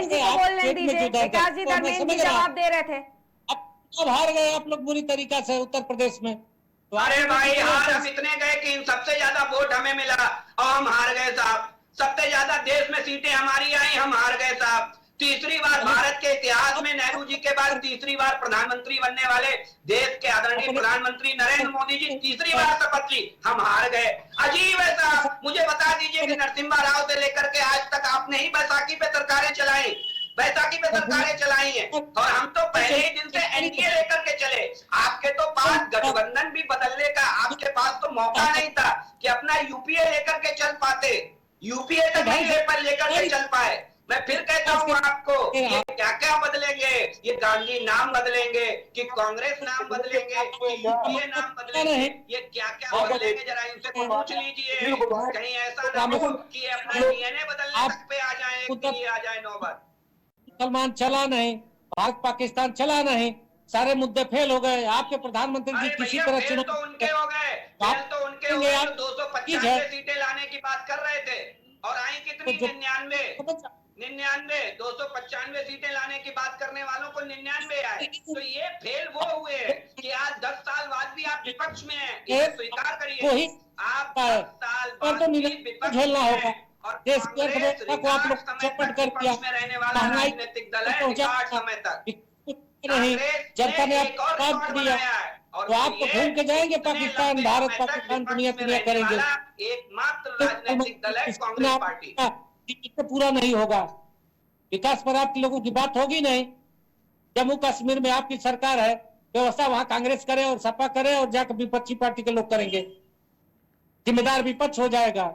जी को बोलने दीजिए। विकास जी, धर्मेंद्र जी जवाब दे रहे थे। अब हार गए आप लोग बुरी तरीका से उत्तर प्रदेश में। अरे भाई, हार हम इतने गए कि सबसे ज्यादा वोट हमें मिला और हम हार गए साहब। सबसे ज्यादा देश में सीटें हमारी आई, हम हार गए साहब। तीसरी बार भारत के इतिहास में नेहरू जी के बाद तीसरी बार प्रधानमंत्री बनने वाले देश के आदरणीय प्रधानमंत्री नरेंद्र मोदी जी तीसरी बार शपथ ली, हम हार गए। अजीब है साहब। मुझे बता दीजिए कि नरसिम्हा राव से लेकर के आज तक आपने ही बैसाखी पे सरकारें चलाई, बैसाखी पे सरकारें चलाई हैं, और हम तो पहले ही दिन से एनडीए लेकर के चले। आपके तो पास गठबंधन भी बदलने का, आपके पास तो मौका नहीं था कि अपना यूपीए लेकर के चल पाते, यूपीए तक नहीं लेकर के चल पाए। मैं फिर कहता हूँ आपको, ये क्या क्या बदलेंगे, ये गांधी नाम बदलेंगे कि कांग्रेस नाम बदलेंगे कि यूपीए नाम बदलेंगे, ये क्या क्या बदलेंगे, जरा इनसे पूछ लीजिए। कहीं ऐसा ना हो कि अपना डीएनए बदलने तक पे आ जाए, कि आ जाए नौबत। मुसलमान चला नहीं, भारत पाकिस्तान चला नहीं, सारे मुद्दे फेल हो गए। आपके प्रधानमंत्री जी किसी तरह फेल तो उनके हो गए, फेल तो उनके हो गए। 295 सीटें लाने की बात कर रहे थे और आई कितनी? 99 295 सीटें लाने की बात करने वालों को 99 आए। तो ये फेल वो हुए कि आज 10 साल बाद भी आप विपक्ष में हैं, इसे स्वीकार करिए। आप 10 साल बाद भी विपक्ष में हैं और कांग्रेस रिकॉर्ड समय तक विपक्ष में रहने वाला राजनीतिक दल है, रिकॉर्ड समय तक। जनता ने आपको दिया तो आपको भूल के जाएंगे पाकिस्तान, भारत पाकिस्तान दुनिया करेंगे। एकमात्र राजनीतिक दल है कांग्रेस पार्टी। पूरा नहीं होगा, विकास पर आपके लोगों की बात होगी नहीं। जम्मू कश्मीर में आपकी सरकार है, व्यवस्था वहां कांग्रेस करे और सपा करे और जाकर विपक्षी पार्टी के लोग करेंगे, जिम्मेदार विपक्ष हो जाएगा।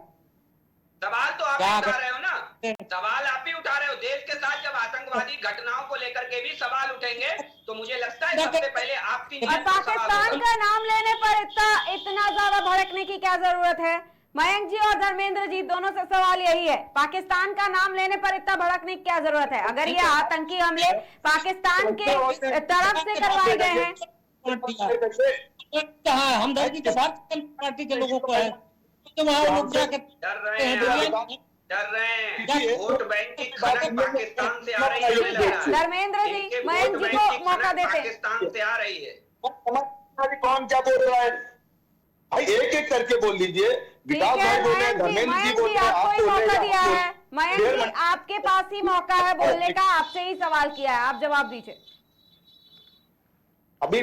सवाल तो आप ही उठा रहे हो ना, सवाल आप ही उठा रहे हो। देश के साथ जब आतंकवादी घटनाओं को लेकर के भी सवाल उठेंगे तो मुझे लगता है सबसे पहले आपकी पाकिस्तान का नाम लेने पर इतना ज्यादा भड़कने की क्या जरूरत है? मयंक जी और धर्मेंद्र जी, दोनों से सवाल यही है, पाकिस्तान का नाम लेने पर इतना भड़कने की क्या जरूरत है? अगर ये आतंकी हमले पाकिस्तान के तरफ से करवाए गए हैं, कहा हमदर्दी के साथ पार्टी के लोगों को है, तो वहाँ लोग जाकर डर रहे हैं। वोट बैंक की खनक पाकिस्तान से आ रही है। धर्मेंद्र जी, मयंक जी को मौका देते हैं। पाकिस्तान से आ रही है। कौन क्या बोल रहा है भाई? एक एक करके बोल लीजिए। विकास भाई बोल रहे हैं, धर्मेंद्र जी बोल रहे हैं, आप बोल रहे हैं। मयंक जी, आपके पास ही मौका है बोलने का, आपसे ही सवाल किया है, आप जवाब दीजिए। अभी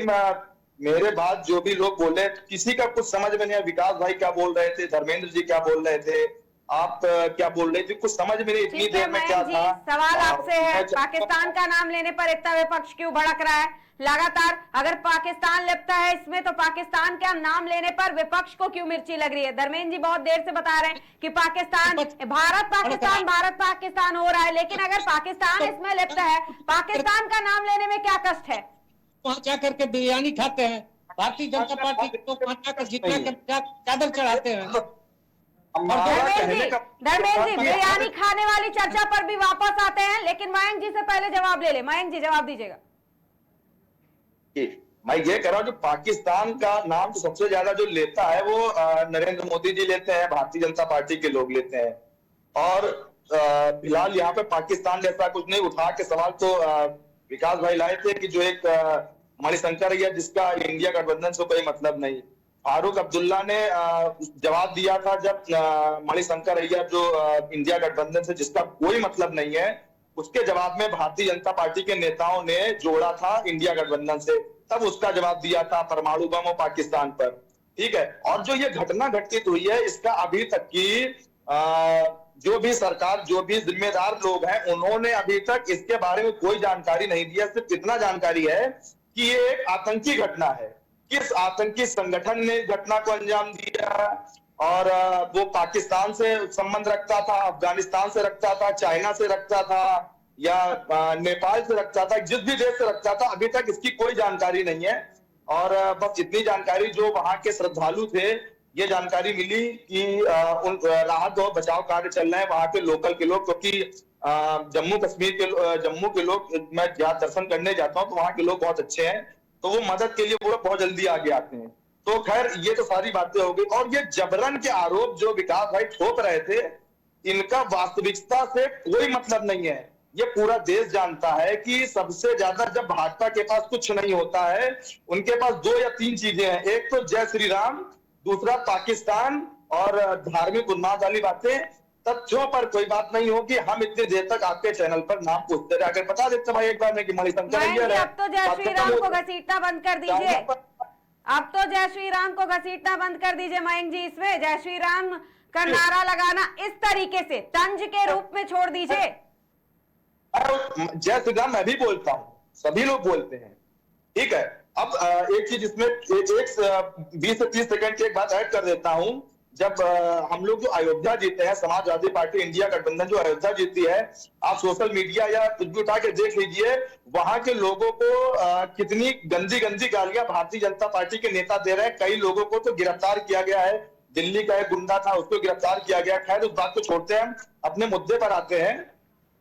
मेरे बाद जो भी लोग बोले किसी का कुछ समझ में नहीं आया। विकास भाई क्या बोल रहे थे, धर्मेंद्र जी क्या बोल रहे थे, आप क्या बोल रहे थे, कुछ समझ में नहीं। इतनी देर में क्या था? सवाल आपसे है, पाकिस्तान का नाम लेने पर इतना विपक्ष क्यों भड़क रहा है लगातार? अगर पाकिस्तान लिपटा है इसमें तो पाकिस्तान का नाम लेने पर विपक्ष को क्यों मिर्ची लग रही है? धर्मेंद्र जी बहुत देर से बता रहे हैं कि पाकिस्तान, भारत पाकिस्तान हो रहा है, लेकिन अगर पाकिस्तान इसमें लिप्त है, पाकिस्तान का नाम लेने में क्या कष्ट है? वहाँ जाकर के बिरयानी खाते हैं, भारतीय जनता पार्टी को वहाँ जाकर जितना चादर चढ़ाते हैं। धर्मेंद्र जी, बिरयानी खाने वाली चर्चा पर भी वापस आते हैं, लेकिन मयंक जी से पहले जवाब ले ले। मयंक जी जवाब दीजिएगा। मैं ये कह रहा हूँ, जो पाकिस्तान का नाम तो सबसे ज्यादा जो लेता है वो नरेंद्र मोदी जी लेते हैं, भारतीय जनता पार्टी के लोग लेते हैं। और फिलहाल यहाँ पे पाकिस्तान जैसा कुछ नहीं, उठा के सवाल तो विकास भाई लाए थे कि जो एक मणिशंकर अय्यर जिसका इंडिया गठबंधन से कोई मतलब नहीं। फारूक अब्दुल्ला ने जवाब दिया था जब मणिशंकर अय्यर जो इंडिया गठबंधन से जिसका कोई मतलब नहीं है, उसके जवाब में भारतीय जनता पार्टी के नेताओं ने जोड़ा था इंडिया गठबंधन से, तब उसका जवाब दिया था परमाणु बम और पाकिस्तान पर। ठीक है, और जो ये घटना घटित हुई है इसका अभी तक की जो भी सरकार, जो भी जिम्मेदार लोग हैं, उन्होंने अभी तक इसके बारे में कोई जानकारी नहीं दिया। सिर्फ इतना जानकारी है कि ये एक आतंकी घटना है, किस आतंकी संगठन ने घटना को अंजाम दिया और वो पाकिस्तान से संबंध रखता था, अफगानिस्तान से रखता था, चाइना से रखता था या नेपाल से रखता था, जिस भी देश से रखता था, अभी तक इसकी कोई जानकारी नहीं है। और बस इतनी जानकारी जो वहां के श्रद्धालु थे, ये जानकारी मिली कि उन राहत और बचाव कार्य चल रहे हैं वहां के लोकल के लोग, क्योंकि जम्मू के लोग, मैं जहाँ दर्शन करने जाता हूँ तो वहां के लोग बहुत अच्छे हैं, तो वो मदद के लिए वो बहुत जल्दी आगे आते हैं। तो खैर ये तो सारी बातें हो गई। और ये जबरन के आरोप जो विकास भाई ठोक रहे थे, इनका वास्तविकता से कोई मतलब नहीं है। ये पूरा देश जानता है कि सबसे ज्यादा जब भाजपा के पास कुछ नहीं होता है, उनके पास 2 या 3 चीजें हैं, एक तो जय श्री राम, दूसरा पाकिस्तान और धार्मिक उन्माद वाली बातें। तथ्यों पर कोई बात नहीं होगी। हम इतनी देर तक आपके चैनल पर नाम पूछते रहे, अगर बता देते भाई एक बार में कि मणिशंकर अय्यर है। अब तो जय श्री राम को घसीटना बंद कर दीजिए, अब तो जय श्री राम को घसीटना बंद कर दीजिए मयंक जी। इसमें जय श्री राम का नारा लगाना इस तरीके से तंज के रूप में छोड़ दीजिए। जय श्री राम मैं भी बोलता हूँ, सभी लोग बोलते हैं, ठीक है। अब एक चीज इसमें 20 से 30 सेकंड की एक बात ऐड कर देता हूं। जब हम लोग जो अयोध्या जीते हैं, समाजवादी पार्टी इंडिया गठबंधन जो अयोध्या जीती है, आप सोशल मीडिया या कुछ भी उठा के देख लीजिए, वहां के लोगों को कितनी गंदी गंदी गालियां भारतीय जनता पार्टी के नेता दे रहे हैं। कई लोगों को तो गिरफ्तार किया गया है, दिल्ली का एक गुंडा था उसको गिरफ्तार किया गया। खैर उस बात को छोड़ते हैं, हम अपने मुद्दे पर आते हैं।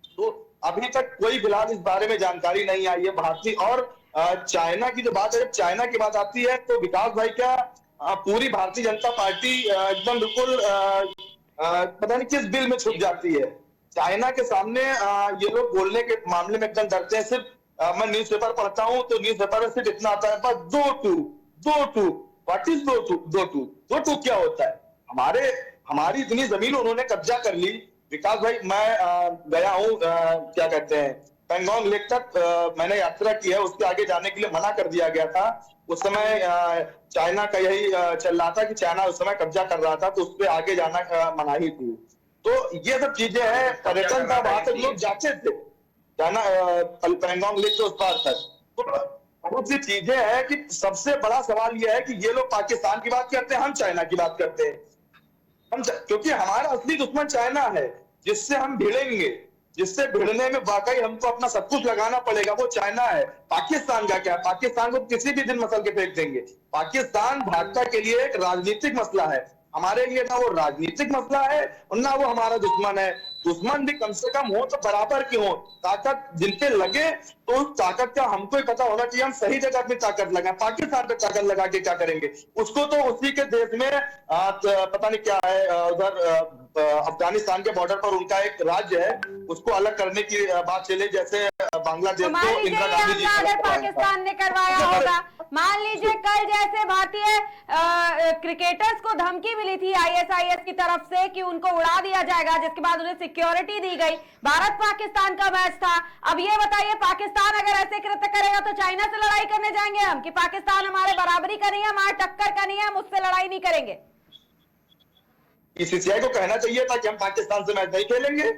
तो अभी तक कोई फिलहाल इस बारे में जानकारी नहीं आई है भारतीय। और चाइना की जो बात है, जब चाइना की बात आती है तो विकास भाई क्या पूरी भारतीय जनता पार्टी एकदम बिल्कुल पता नहीं किस बिल में छुप जाती है। चाइना के सामने ये लोग बोलने के मामले में एकदम डरते हैं। सिर्फ मैं न्यूज़पेपर पढ़ता हूं तो न्यूज़पेपर में सिर्फ इतना आता है, बस 2-2 व्हाट इज 2-2 क्या होता है। हमारी इतनी जमीन उन्होंने कब्जा कर ली। विकास भाई मैं गया हूँ क्या कहते हैं पेंगोंग लेक तक मैंने यात्रा की है, उसके आगे जाने के लिए मना कर दिया गया था। उस समय चाइना का यही चल रहा था कि चाइना उस समय कब्जा कर रहा था, तो उस पर आगे जाना मनाही थी। तो ये सब चीजें हैं, पर्यटन था, वहां तक लोग जाते थे, चाइना पेंगोंग लेक के उस पार तक। तो बहुत सी चीजें हैं कि सबसे बड़ा सवाल यह है कि ये लोग पाकिस्तान की बात करते हैं, हम चाइना की बात करते हैं। क्योंकि हमारा असली दुश्मन चाइना है, जिससे हम भिड़ेंगे, जिससे भिड़ने में वाकई हमको अपना सब कुछ लगाना पड़ेगा, वो चाइना है। पाकिस्तान का क्या है, पाकिस्तान को किसी भी दिन मसल के फेंक देंगे। पाकिस्तान भाजपा के लिए एक राजनीतिक मसला है, हमारे लिए ना वो राजनीतिक मसला है और ना वो हमारा दुश्मन है। दुश्मन भी कम से कम हो तो बराबर की हो, ताकत जिनके लगे तो उस ताकत का हमको ही पता होना चाहिए, हम सही जगह अपनी ताकत लगाएं। पाकिस्तान पे ताकत लगा के क्या करेंगे, उसको तो उसी के देश में पता नहीं क्या है, उधर अफगानिस्तान के बॉर्डर पर उनका एक राज्य है, उसको अलग करने की बात चले, जैसे बांग्लादेश को इंदिरा गांधी जी अगर पाकिस्तान ने करवाया होगा, मान लीजिए कल जैसे भारतीय क्रिकेटर्स को धमकी मिली थी ISIS की तरफ से कि उनको उड़ा दिया जाएगा, जिसके बाद उन्हें सिक्योरिटी दी गई, भारत पाकिस्तान का मैच था। अब ये बताइए, पाकिस्तान अगर ऐसे कृत्य करेगा तो चाइना से लड़ाई करने जाएंगे हम कि पाकिस्तान हमारे बराबरी का नहीं है, हमारे टक्कर का नहीं है, हम उससे लड़ाई नहीं करेंगे। BCCI को कहना चाहिए था कि हम पाकिस्तान से मैच नहीं खेलेंगे,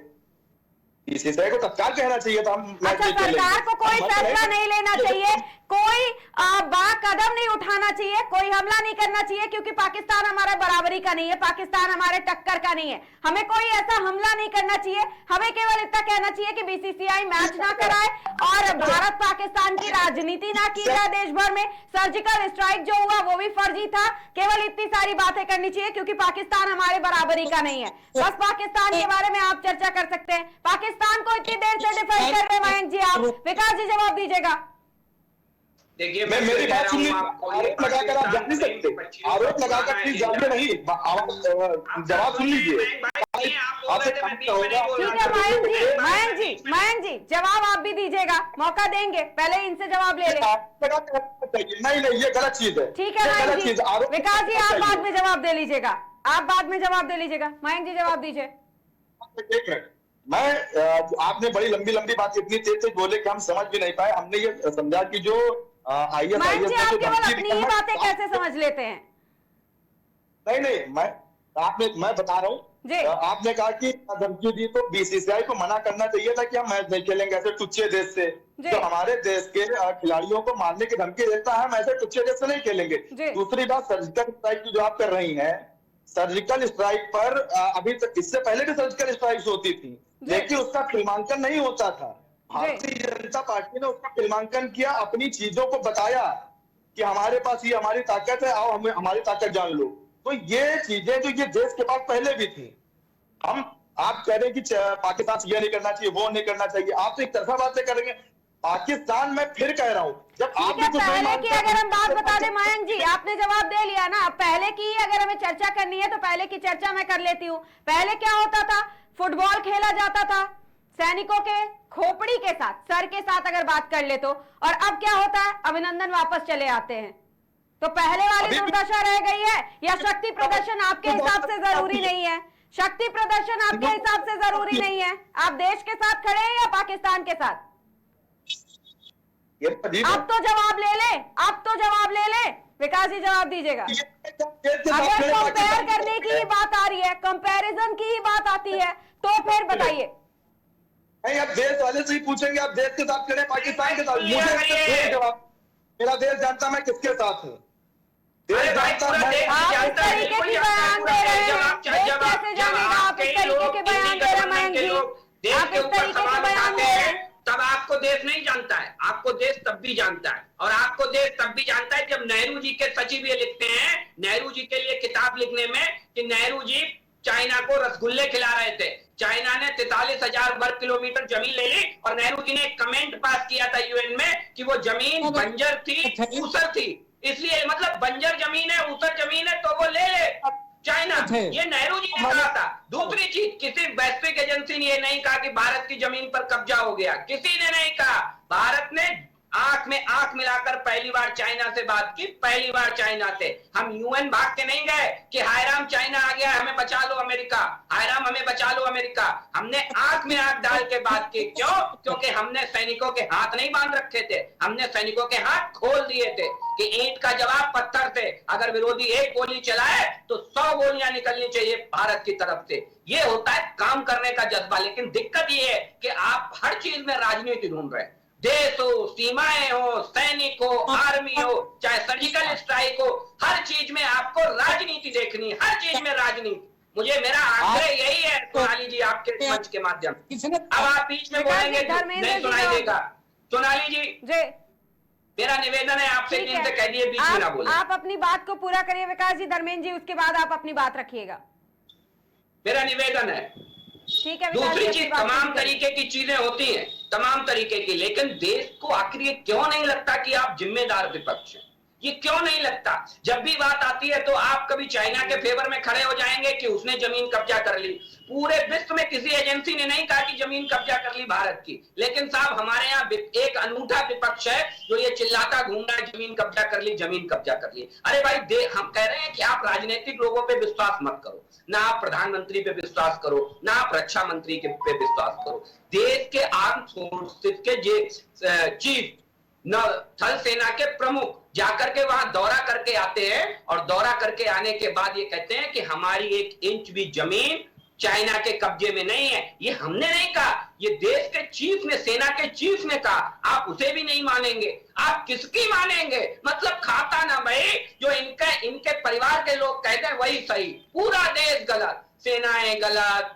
BCCI को तत्काल कहना चाहिए था हम मैच नहीं खेलेंगे। सरकार को कोई फैसला नहीं लेना चाहिए, कोई कदम नहीं उठाना चाहिए, कोई हमला नहीं करना चाहिए, क्योंकि पाकिस्तान हमारा बराबरी का नहीं है, पाकिस्तान हमारे टक्कर का नहीं है। हमें कोई ऐसा हमला नहीं करना चाहिए, हमें केवल इतना कहना चाहिए कि BCCI मैच ना कराए और भारत पाकिस्तान की राजनीति ना की जाए देश भर में। सर्जिकल स्ट्राइक जो हुआ वो भी फर्जी था, केवल इतनी सारी बातें करनी चाहिए, क्योंकि पाकिस्तान हमारे बराबरी का नहीं है। बस पाकिस्तान के बारे में आप चर्चा कर सकते हैं। पाकिस्तान को इतनी देर से डिफेंड कर रहे हैं मयंक जी, आप विकास जी जवाब दीजिएगा। देखिए मैं मेरी बात सुन लीजिए, आरोप लगाकर आप जान नहीं सकते, आरोप लगाकर प्लीज जानिए नहीं, जवाब सुन लीजिए। आपसे ठीक है मयंक जी जवाब आप भी दीजिएगा, मौका देंगे, पहले इनसे जवाब ले लें। नहीं ये गलत चीज है। ठीक है मयंक जी, विकास जी आप बाद में जवाब दे लीजिएगा, आप बाद में जवाब दे लीजिएगा। मयंक जी जवाब दीजिए। एक मिनट, मैं आपने बड़ी लंबी लंबी बात इतनी तेज तेज बोले कि हम समझ भी नहीं पाए। हमने ये समझा कि जो IAS मयंक जी आप केवल अपनी ही बातें कैसे समझ लेते हैं? नहीं मैं बता रहा हूँ, आपने कहा कि धमकी दी तो BCCI को मना करना चाहिए था कि हम मैच नहीं खेलेंगे ऐसे टुच्चे देश से, जो हमारे देश के खिलाड़ियों को मारने की धमकी देता है, हम ऐसे टुच्चे देश से नहीं खेलेंगे। दूसरी बात, सर्जिकल स्ट्राइक की जो आप कर रही हैं, सर्जिकल स्ट्राइक पर अभी तक, इससे पहले भी सर्जिकल स्ट्राइक होती थी, लेकिन उसका फिल्मांकन नहीं होता था। भारतीय जनता पार्टी ने उसका फिल्मांकन किया, अपनी चीजों को बताया कि हमारे पास ये हमारी ताकत है, आओ हमें हमारी ताकत जान लो। तो ये चीजें जो ये देश के पास पहले भी थी, आप कह रहे हैं कि पाकिस्तान से ये नहीं करना चाहिए, वो नहीं करना चाहिए, आप तो एक तरफा बातें करेंगे। पाकिस्तान में फिर कह रहा हूं, जब आप पहले की अगर हम बात बता दें मयंक जी, आपने जवाब दे लिया ना, पहले की अगर हमें चर्चा करनी है तो पहले की चर्चा मैं कर लेती हूँ। पहले क्या होता था, फुटबॉल खेला जाता था सैनिकों के खोपड़ी के साथ, सर के साथ अगर बात कर ले तो, और अब क्या होता है, अभिनंदन वापस चले आते हैं। तो पहले वाली दुर्दशा रह गई है, या शक्ति प्रदर्शन आपके हिसाब से जरूरी नहीं है? शक्ति प्रदर्शन आपके हिसाब से जरूरी नहीं है? आप देश के साथ खड़े हैं या पाकिस्तान के साथ? अब तो जवाब ले ले, अब तो जवाब ले ले, विकास जी जवाब दीजिएगा। अगर कंपेयर करने की ही बात आ रही है, कंपैरिजन की ही बात आती है, तो फिर बताइए। नहीं, आप देश वाले से ही पूछेंगे, आप देश के साथ खड़े पाकिस्तान के साथ? मुझे जवाब, मेरा देश जानता मैं किसके साथ हूँ, देश जानता मैं। आप इस तरीके की बयान दे रहे हैं, देश कैसे जानेगा? आप इस तरीके के बयान दे रहे हैं मयंक जी, आप इस तरीके के बयान दे रहे हैं। तब आपको देश नहीं जानता है, आपको देश तब भी जानता है, और आपको देश तब भी जानता है जब नेहरू जी के सचिव ये लिखते हैं, नेहरू जी के लिए किताब लिखने में, कि नेहरू जी चाइना को रसगुल्ले खिला रहे थे, चाइना ने 43,000 वर्ग किलोमीटर जमीन ले ली, और नेहरू जी ने एक कमेंट पास किया था UN में कि वो जमीन बंजर थी, ऊसर थी, इसलिए मतलब बंजर जमीन है, ऊसर जमीन है, तो वो ले ले चाइना। ये नेहरू जी ने कहा था। दूसरी चीज, किसी वैश्विक एजेंसी ने ये नहीं कहा कि भारत की जमीन पर कब्जा हो गया, किसी ने नहीं कहा। भारत ने आंख में आंख मिलाकर पहली बार चाइना से बात की, पहली बार चाइना से। हम UN भाग के नहीं गए कि हाय राम चाइना आ गया, हमें बचा लो अमेरिका, हाय राम हमें बचा लो अमेरिका। हमने आंख में आंख डाल के बात की। क्यों? क्योंकि हमने सैनिकों के हाथ नहीं बांध रखे थे, हमने सैनिकों के हाथ खोल दिए थे कि ईंट का जवाब पत्थर से, अगर विरोधी एक गोली चलाए तो 100 गोलियां निकलनी चाहिए भारत की तरफ से। ये होता है काम करने का जज्बा। लेकिन दिक्कत ये है कि आप हर चीज में राजनीति ढूंढ रहे हैं। देश हो, सीमाएं हो, सैनिक हो, आर्मी हो, चाहे सर्जिकल स्ट्राइक हो, हर चीज में आपको राजनीति देखनी, हर चीज में राजनीति। मुझे मेरा आग्रह यही है सोनाली जी, आपके मंच के माध्यम से, अब आप बीच में बोलेंगे नहीं सुनाई देगा। सोनाली जी मेरा निवेदन है आपसे, इनसे कह दिए बीच में ना बोले। आप अपनी बात को पूरा करिए विकास जी, धर्मेंद्र जी उसके बाद आप अपनी बात रखिएगा, मेरा निवेदन है। ठीक है। दूसरी चीज, तमाम तरीके की चीजें होती हैं, तमाम तरीके की, लेकिन देश को आखिर ये क्यों नहीं लगता कि आप जिम्मेदार विपक्ष हैं? ये क्यों नहीं लगता? जब भी बात आती है तो आप कभी चाइना के फेवर में खड़े हो जाएंगे कि उसने जमीन कब्जा कर ली। पूरे विश्व में किसी एजेंसी ने नहीं कहा कि जमीन कब्जा कर ली भारत की, लेकिन साहब हमारे यहाँ एक अनूठा विपक्ष है जो ये चिल्लाता घूम रहा है जमीन कब्जा कर ली, जमीन कब्जा कर ली। अरे भाई, हम कह रहे हैं कि आप राजनीतिक लोगों पे विश्वास मत करो, ना आप प्रधानमंत्री पे विश्वास करो, ना आप रक्षा मंत्री के पे विश्वास करो। देश के आर्म फोर्सेस के चीफ, थल सेना के प्रमुख जाकर के वहां दौरा करके आते हैं, और दौरा करके आने के बाद ये कहते हैं कि हमारी 1 इंच भी जमीन चाइना के कब्जे में नहीं है। ये हमने नहीं कहा, ये देश के चीफ ने, सेना के चीफ ने कहा। आप उसे भी नहीं मानेंगे, आप किसकी मानेंगे? मतलब खाता ना भाई, जो इनके परिवार के लोग कहते हैं वही सही। पूरा देश गलत, सेनाएं गलत,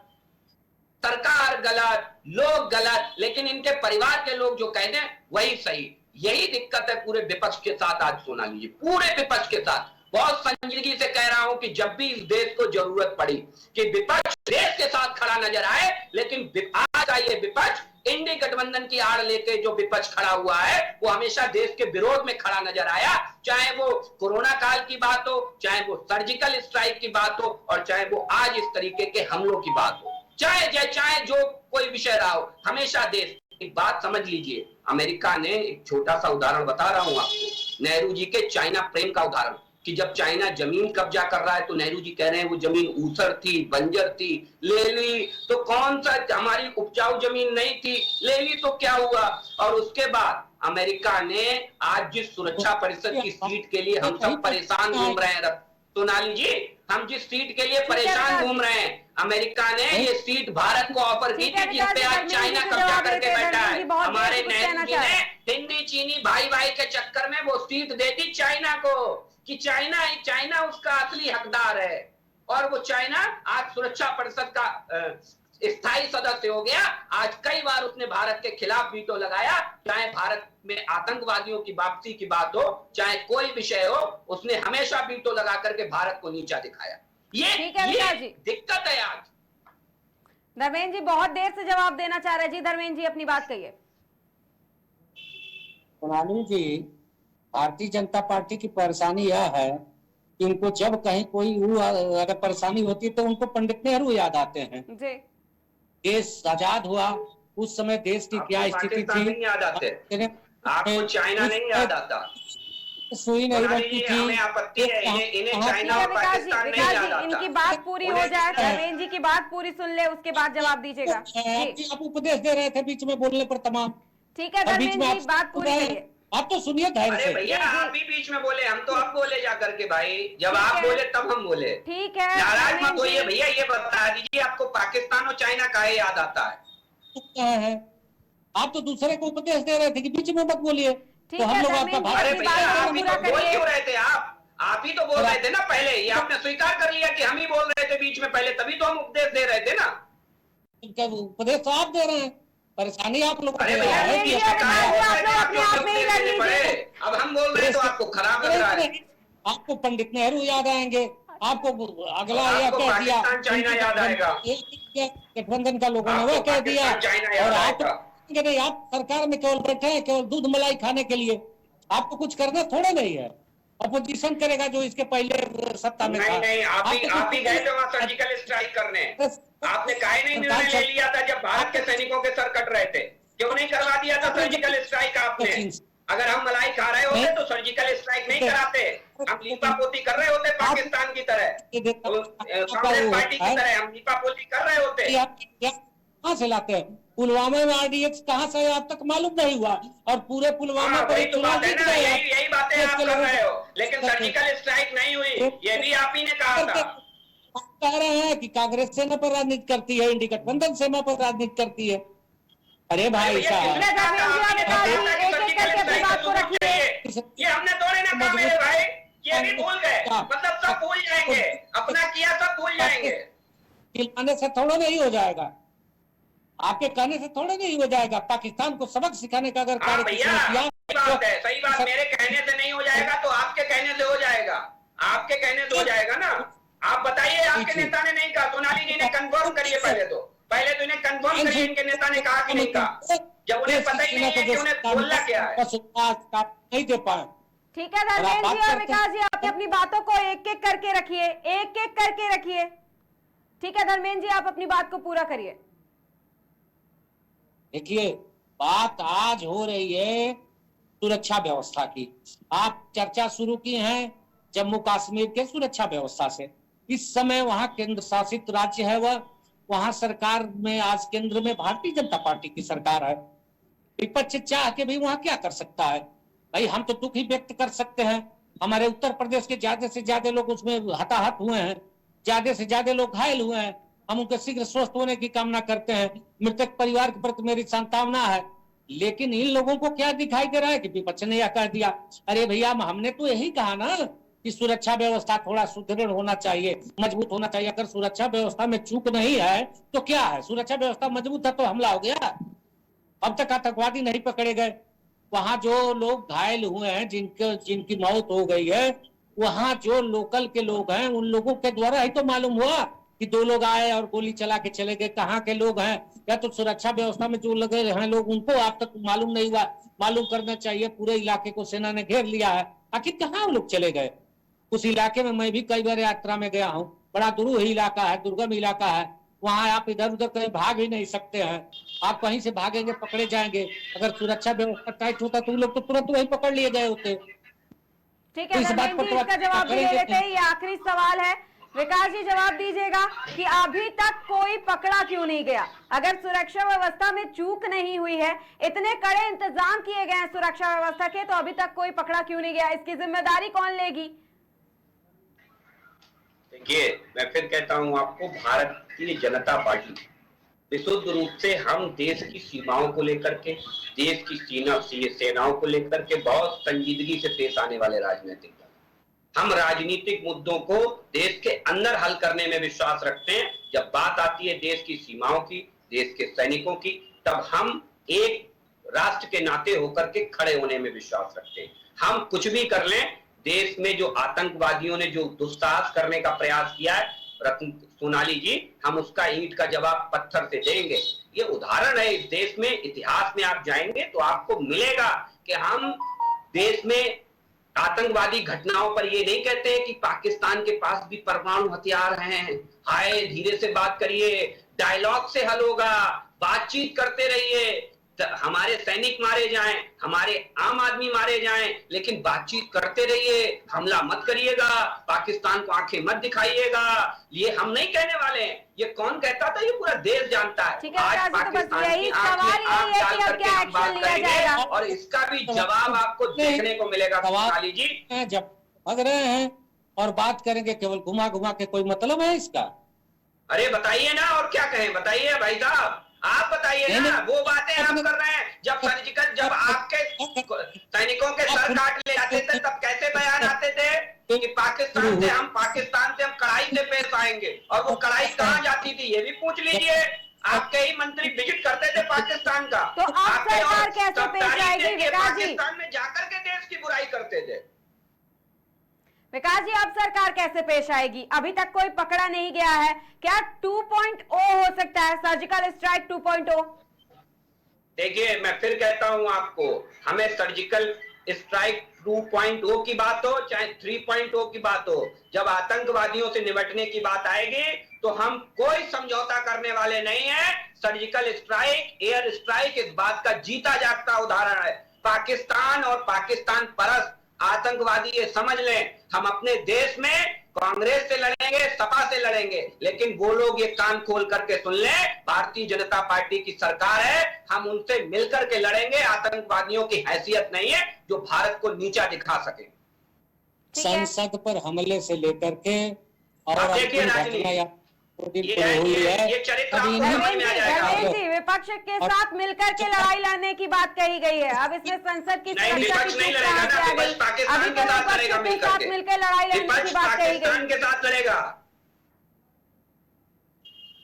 सरकार गलत, लोग गलत, लेकिन इनके परिवार के लोग जो कहते हैं वही सही। यही दिक्कत है पूरे विपक्ष के साथ आज सोनाली जी, पूरे विपक्ष के साथ। बहुत संजीदगी से कह रहा हूं कि जब भी इस देश को जरूरत पड़ी कि विपक्ष देश के साथ खड़ा नजर आए, लेकिन आज का ये विपक्ष इंडी गठबंधन की आड़ लेके जो विपक्ष खड़ा हुआ है वो हमेशा देश के विरोध में खड़ा नजर आया, चाहे वो कोरोना काल की बात हो, चाहे वो सर्जिकल स्ट्राइक की बात हो, और चाहे वो आज इस तरीके के हमलों की बात हो, चाहे जो कोई विषय रहा हो, हमेशा देश। एक बात समझ लीजिए, अमेरिका ने, एक छोटा सा उदाहरण बता रहा हूं आपको, नेहरू जी के चाइना प्रेम का उदाहरण, कि जब चाइना जमीन कब्जा कर रहा है तो नेहरू जी कह रहे हैं वो जमीन ऊसर थी, बंजर थी, ले ली तो कौन सा, हमारी उपजाऊ जमीन नहीं थी, ले ली तो क्या हुआ। और उसके बाद अमेरिका ने आज जिस सुरक्षा परिषद की सीट के लिए हम सब परेशान घूम रहे हैं, सोनाली जी, हम जिस सीट के लिए परेशान घूम रहे हैं, अमेरिका ने ये सीट भारत को ऑफर की थी, जिस पे आज चाइना कब्जा करके बैठा है। हमारे नेहरू जी ने हिंदी चीनी भाई भाई के चक्कर में वो सीट दे दी चाइना को, कि चाइना उसका असली हकदार है, और वो चाइना आज सुरक्षा परिषद का स्थायी सदस्य हो गया। आज कई बार उसने भारत के खिलाफ वीटो लगाया, चाहे भारत में आतंकवादियों की वापसी की बात हो, चाहे कोई विषय हो, उसने हमेशा वीटो लगा करके भारत को नीचा दिखाया। ये दिक्कत है आज। धर्मेंद्र जी बहुत देर से जवाब देना चाह रहे जी, धर्मेंद्र जी अपनी बात कहिए। सोनाली जी, भारतीय जनता पार्टी की परेशानी यह है कि उनको जब कहीं कोई अगर परेशानी होती है तो उनको पंडित नेहरू याद आते हैं जी। देश आजाद हुआ उस समय देश की क्या स्थिति थी, नहीं याद आते आपको, चाइना नहीं याद आता, सुई नहीं बनती थी, हमें आपत्ति है, इन्हें चाइना और पाकिस्तान नहीं याद आता। इनकी बात पूरी हो जाए, धर्मेंद्र जी की बात पूरी सुन ले, उसके बाद जवाब दीजिएगा। आप उपदेश दे रहे थे बीच में बोलने पर तमाम। ठीक है धर्मेंद्र जी, बात पूरी करिए। आप तो सुनिए धैर्य से। भैया आप ही बीच में बोले, हम तो अब बोले जा करके भाई, जब आप बोले तब हम बोले। ठीक है, नाराज मत होइए भैया, ये बता दीजिए आपको पाकिस्तान और चाइना का याद आता है? आप तो दूसरे को उपदेश दे रहे थे कि बीच में मत बोलिए, तो हम लोग आपका अरे भैया आप ही तो बोल क्यों रहे थे, आप ही तो बोल रहे थे ना पहले, ये आपने स्वीकार कर लिया कि हम ही बोल रहे थे बीच में पहले, तभी तो हम उपदेश दे रहे थे ना। उपदेश तो आप दे रहे हैं, परेशानी आप लोग। अब हम बोल रहे हैं तो आपको खराब लग रहा है। आपको पंडित नेहरू याद आएंगे, आपको अगला यह कह दिया, चाइना याद आएगा, गठबंधन का लोगों ने वह कह दिया, और आप सरकार में केवल बैठे हैं केवल दूध मलाई खाने के लिए, आपको कुछ करना थोड़ा नहीं है। अपोजिशन करेगा जो इसके पहले सत्ता में था। नहीं, आप ही गए थे वहाँ सर्जिकल स्ट्राइक करने, आपने काहे नहीं निर्णय ले लिया था जब भारत के सैनिकों के सर कट रहे थे? क्यों नहीं करवा दिया था सर्जिकल स्ट्राइक आपने? अगर हम मलाई खा रहे होते तो सर्जिकल स्ट्राइक नहीं कराते, हम लीपा पोती कर रहे होते पाकिस्तान की तरह, कांग्रेस पार्टी की तरह हम लीपा पोती कर रहे होते। कहाँ से लाते हैं? पुलवामा में RDX कहाँ से अब तक मालूम नहीं हुआ, और पूरे पुलवामा पर चुनाव जीत गए। यही बातें आप कर रहे हो, लेकिन सर्जिकल स्ट्राइक नहीं हुई, ये भी आप ही ने कहा था। कह रहे हैं कि कांग्रेस सेना पर राजनीति करती है, इंडी गठबंधन सेना पर राजनीति करती है। अरे भाई साहब, ये हमने थोड़े ना कहा मेरे भाई, ये भी भूल गए, मतलब सब भूल जाएंगे, अपना किया सब भूल जाएंगे। खिलाने से थोड़ा नहीं हो जाएगा, आपके कहने से थोड़ा नहीं हो जाएगा। पाकिस्तान को सबक सिखाने का अगर कार्य किया, सही बात, मेरे कहने से नहीं हो जाएगा तो आपके कहने से हो जाएगा, आपके कहने से हो जाएगा ना। आप बताइए, आपके नेता ने नहीं कहा, सोनाली जी ने कंफर्म करिए पहले तो इन्हें कंफर्म करिए, इनके नेता ने कहा कि नहीं कहा, जब उन्हें पता ही नहीं है कि उन्हें बोलना क्या है। नहीं दे पाए। ठीक है धर्मेंद्र जी और विकास जी, आप अपनी बातों को एक एक करके रखिए, एक एक करके रखिए। ठीक है धर्मेंद्र जी, आप अपनी बात को पूरा करिए। देखिए, बात आज हो रही है सुरक्षा व्यवस्था की। आप चर्चा शुरू की है जम्मू कश्मीर के सुरक्षा व्यवस्था से। इस समय वहां केंद्र शासित राज्य है, वहां सरकार में आज केंद्र में भारतीय जनता पार्टी की सरकार है। विपक्ष चाह के भी वहां क्या कर सकता है? भाई हम तो दुख ही व्यक्त कर सकते हैं। हमारे उत्तर प्रदेश के ज्यादा से ज्यादा लोग उसमें हताहत हुए हैं, ज्यादा से ज्यादा लोग घायल हुए हैं। हम उनके शीघ्र स्वस्थ होने की कामना करते हैं। मृतक परिवार के प्रति मेरी सांत्वना है। लेकिन इन लोगों को क्या दिखाई दे रहा है कि विपक्ष ने यह कह दिया, अरे भैया हमने तो यही कहा ना कि सुरक्षा व्यवस्था थोड़ा सुदृढ़ होना चाहिए, मजबूत होना चाहिए। अगर सुरक्षा व्यवस्था में चूक नहीं है तो क्या है? सुरक्षा व्यवस्था मजबूत है तो हमला हो गया। अब तक आतंकवादी नहीं पकड़े गए। वहां जो लोग घायल हुए हैं, जिनकी मौत हो गई है, वहां जो लोकल के लोग हैं उन लोगों के द्वारा ही तो मालूम हुआ कि 2 लोग आए और गोली चला के चले गए। कहाँ के लोग हैं, या तो सुरक्षा व्यवस्था में जो लगे हैं लोग, उनको आप तक मालूम नहीं हुआ। मालूम करना चाहिए। पूरे इलाके को सेना ने घेर लिया है, आखिर कहाँ लोग चले गए। उस इलाके में मैं भी कई बार यात्रा में गया हूँ। बड़ा दुरूह इलाका है, दुर्गम इलाका है। वहां आप इधर उधर कहीं भाग ही नहीं सकते हैं। आप कहीं से भागेंगे पकड़े जाएंगे। अगर सुरक्षा व्यवस्था टाइट होता तो लोग तो तुरंत वही पकड़ लिए गए होते। ठीक है तो इस बात धर्मेंद्र पर जी, तो इसका आप जवाब भी ले करेंगे लेते हैं। ये आखिरी सवाल है, विकास जी जवाब दीजिएगा कि अभी तक कोई पकड़ा क्यों नहीं गया। अगर सुरक्षा व्यवस्था में चूक नहीं हुई है, इतने कड़े इंतजाम किए गए हैं सुरक्षा व्यवस्था के, तो अभी तक कोई पकड़ा क्यों नहीं गया? इसकी जिम्मेदारी कौन लेगी? देखिए, मैं फिर कहता हूं आपको, भारतीय जनता पार्टी विशुद्ध रूप से हम देश की सीमाओं को लेकर के, देश की सेनाओं को लेकर के बहुत संजीदगी से पेश आने वाले राजनीतिक दल। हम राजनीतिक मुद्दों को देश के अंदर हल करने में विश्वास रखते हैं। जब बात आती है देश की सीमाओं की, देश के सैनिकों की, तब हम एक राष्ट्र के नाते होकर के खड़े होने में विश्वास रखते हैं। हम कुछ भी कर लें, देश में जो आतंकवादियों ने जो दुस्साहस करने का प्रयास किया है रत्न सोनाली जी, हम उसका ईंट का जवाब पत्थर से देंगे। ये उदाहरण है इस देश में। इतिहास में आप जाएंगे तो आपको मिलेगा कि हम देश में आतंकवादी घटनाओं पर ये नहीं कहते कि पाकिस्तान के पास भी परमाणु हथियार हैं, हाय धीरे से बात करिए, डायलॉग से हल होगा, बातचीत करते रहिए, हमारे सैनिक मारे जाएं, हमारे आम आदमी मारे जाएं, लेकिन बातचीत करते रहिए, हमला मत करिएगा, पाकिस्तान को आंखें मत दिखाइएगा। ये हम नहीं कहने वाले हैं। ये कौन कहता था? ये पूरा देश जानता है। आज पाकिस्तान की आंख में आंख डाल करके हम बात करेंगे और इसका भी जवाब आपको देखने को मिलेगा सोनाली जी। जब भाग रहे हैं और बात करेंगे केवल घुमा घुमा के, कोई मतलब है इसका? अरे बताइए ना, और क्या कहें, बताइए भाई साहब, आप बताइए ना। वो बातें आप कर रहे हैं जब सर्जिकल, जब आपके सैनिकों के सर काट ले जाते थे तब कैसे बयान आते थे कि पाकिस्तान से हम कड़ाई से पेश आएंगे, और वो कड़ाई कहाँ जाती थी ये भी पूछ लीजिए। आपके ही मंत्री विजिट करते थे पाकिस्तान का, तो अब सरकार कैसे पेश आएगी विकास जी? पाकिस्तान में जाकर के देश की बुराई करते थे। विकास जी, अब सरकार कैसे पेश आएगी? अभी तक कोई पकड़ा नहीं गया है। क्या 2.0 हो सकता है, सर्जिकल स्ट्राइक 2.0? देखिए, मैं फिर कहता हूं आपको, हमें सर्जिकल स्ट्राइक 2.0 की बात हो चाहे 3.0 की बात हो, जब आतंकवादियों से निपटने की बात आएगी तो हम कोई समझौता करने वाले नहीं है। सर्जिकल स्ट्राइक, एयर स्ट्राइक इस बात का जीता जागता उदाहरण है। पाकिस्तान और पाकिस्तान परस्त आतंकवादी ये समझ लें, हम अपने देश में कांग्रेस से लड़ेंगे, सपा से लड़ेंगे, लेकिन वो लोग ये कान खोल करके सुन लें, भारतीय जनता पार्टी की सरकार है, हम उनसे मिलकर के लड़ेंगे। आतंकवादियों की हैसियत नहीं है जो भारत को नीचा दिखा सके। संसद पर हमले से लेकर के और देखिए राजनीति, ये चरित्र आपको समझ में आ जाएगा। जी, विपक्ष के साथ मिलकर के लड़ाई लड़ने की बात कही गई है। अब इसमें संसद की नहीं, विपक्ष नहीं लड़ेगा ना, विपक्ष पाकिस्तान के साथ लड़ेगा मिलकर लड़ाई लड़ने की बात कही गई। पाकिस्तान के साथ लड़ेगा।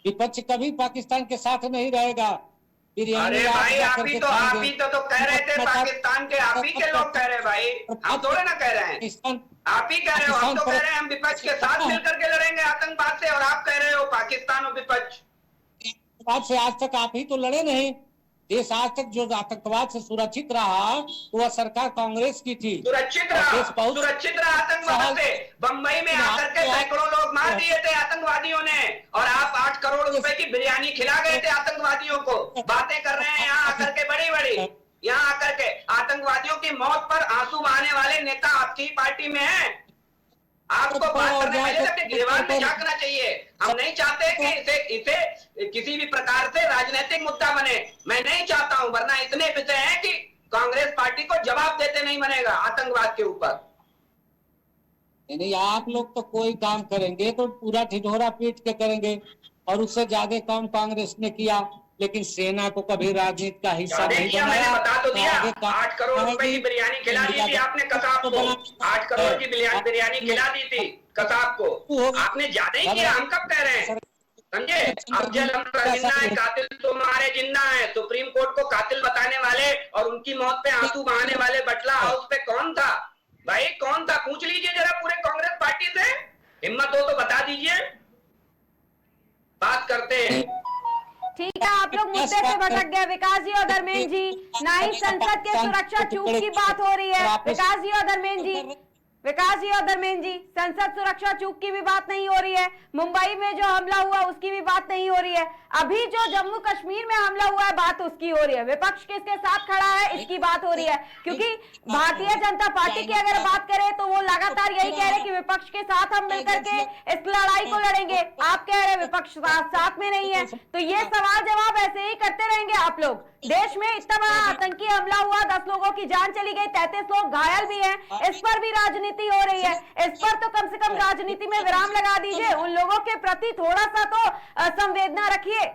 विपक्ष कभी पाकिस्तान के साथ नहीं रहेगा। अरे भाई, आप ही तो कह रहे थे पाकिस्तान के, आप ही के लोग कह रहे भाई, हम थोड़े ना कह रहे हैं। आप ही कह रहे हो, हम तो कह रहे हैं हम विपक्ष के साथ मिलकर के लड़ेंगे आतंकवाद से, और आप कह रहे हो पाकिस्तान और विपक्ष। आतंकवाद से आज तक आप ही तो लड़े नहीं। देश आज तक जो आतंकवाद से सुरक्षित रहा वह सरकार कांग्रेस की थी। सुरक्षित रहा आतंकवाद से। बंबई में आकर के सैकड़ों लोग मार दिए थे आतंकवादियों ने, और आप 8 करोड़ रुपए की बिरयानी खिला गए थे आतंकवादियों को। बातें कर रहे हैं यहाँ आकर के बड़ी बड़ी, यहाँ आकर के आतंकवादियों की मौत पर आंसू बहाने वाले नेता आपकी पार्टी में हैं। आपको बात करने पहले अपने गिरबान में झांकना चाहिए। हम नहीं चाहते कि इसे किसी भी प्रकार से राजनीतिक मुद्दा बने, मैं नहीं चाहता हूं, वरना इतने विषय हैं कि कांग्रेस पार्टी को जवाब देते नहीं बनेगा आतंकवाद के ऊपर। नहीं, आप लोग तो कोई काम करेंगे तो पूरा ढिढोरा पीट के करेंगे, और उससे ज्यादा काम कांग्रेस ने किया, लेकिन सेना को कभी राजनीति का हिस्सा नहीं बनाया। मैंने बता तो दिया, 8 करोड़ रुपए की बिरयानी खिला दी थी आपने कसाब को, 8 करोड़ की बिरयानी खिला दी थी कसाब को, आपने ज्यादा ही किया। हम कब कह रहे हैं, समझे? अफजल हमजा जिन्ना है, कातिल तुम्हारे जिन्ना है। सुप्रीम कोर्ट को कातिल बताने वाले और उनकी मौत पे आंसू बहाने वाले बटला हाउस पे कौन था भाई, कौन था? पूछ लीजिए जरा पूरे कांग्रेस पार्टी से, हिम्मत हो तो बता दीजिए। बात करते हैं। ठीक है, आप लोग मुद्दे से भटक गए विकास जी और धर्मेंद्र जी। ना ही संसद के सुरक्षा चूक की बात हो रही है विकास जी और धर्मेंद्र जी। विकास जी और धर्मेंद्र जी, संसद सुरक्षा चूक की भी बात नहीं हो रही है। मुंबई में जो हमला हुआ उसकी भी बात नहीं हो रही है। अभी जो जम्मू कश्मीर में हमला हुआ है बात उसकी हो रही है। विपक्ष किसके साथ खड़ा है इसकी बात हो रही है, क्योंकि भारतीय जनता पार्टी की अगर बात करें तो वो लगातार यही कह रहे कि विपक्ष के साथ हम मिलकर के इस लड़ाई को लड़ेंगे। आप कह रहे विपक्ष साथ में नहीं है, तो ये सवाल जवाब ऐसे ही करते रहेंगे आप लोग। देश में इतना बड़ा आतंकी हमला हुआ, 10 लोगों की जान चली गई, 33 लोग घायल भी हैं, इस पर भी राजनीति हो रही है। इस पर तो कम से कम राजनीति में विराम लगा दीजिए, उन लोगों के प्रति थोड़ा सा तो संवेदना रखिए।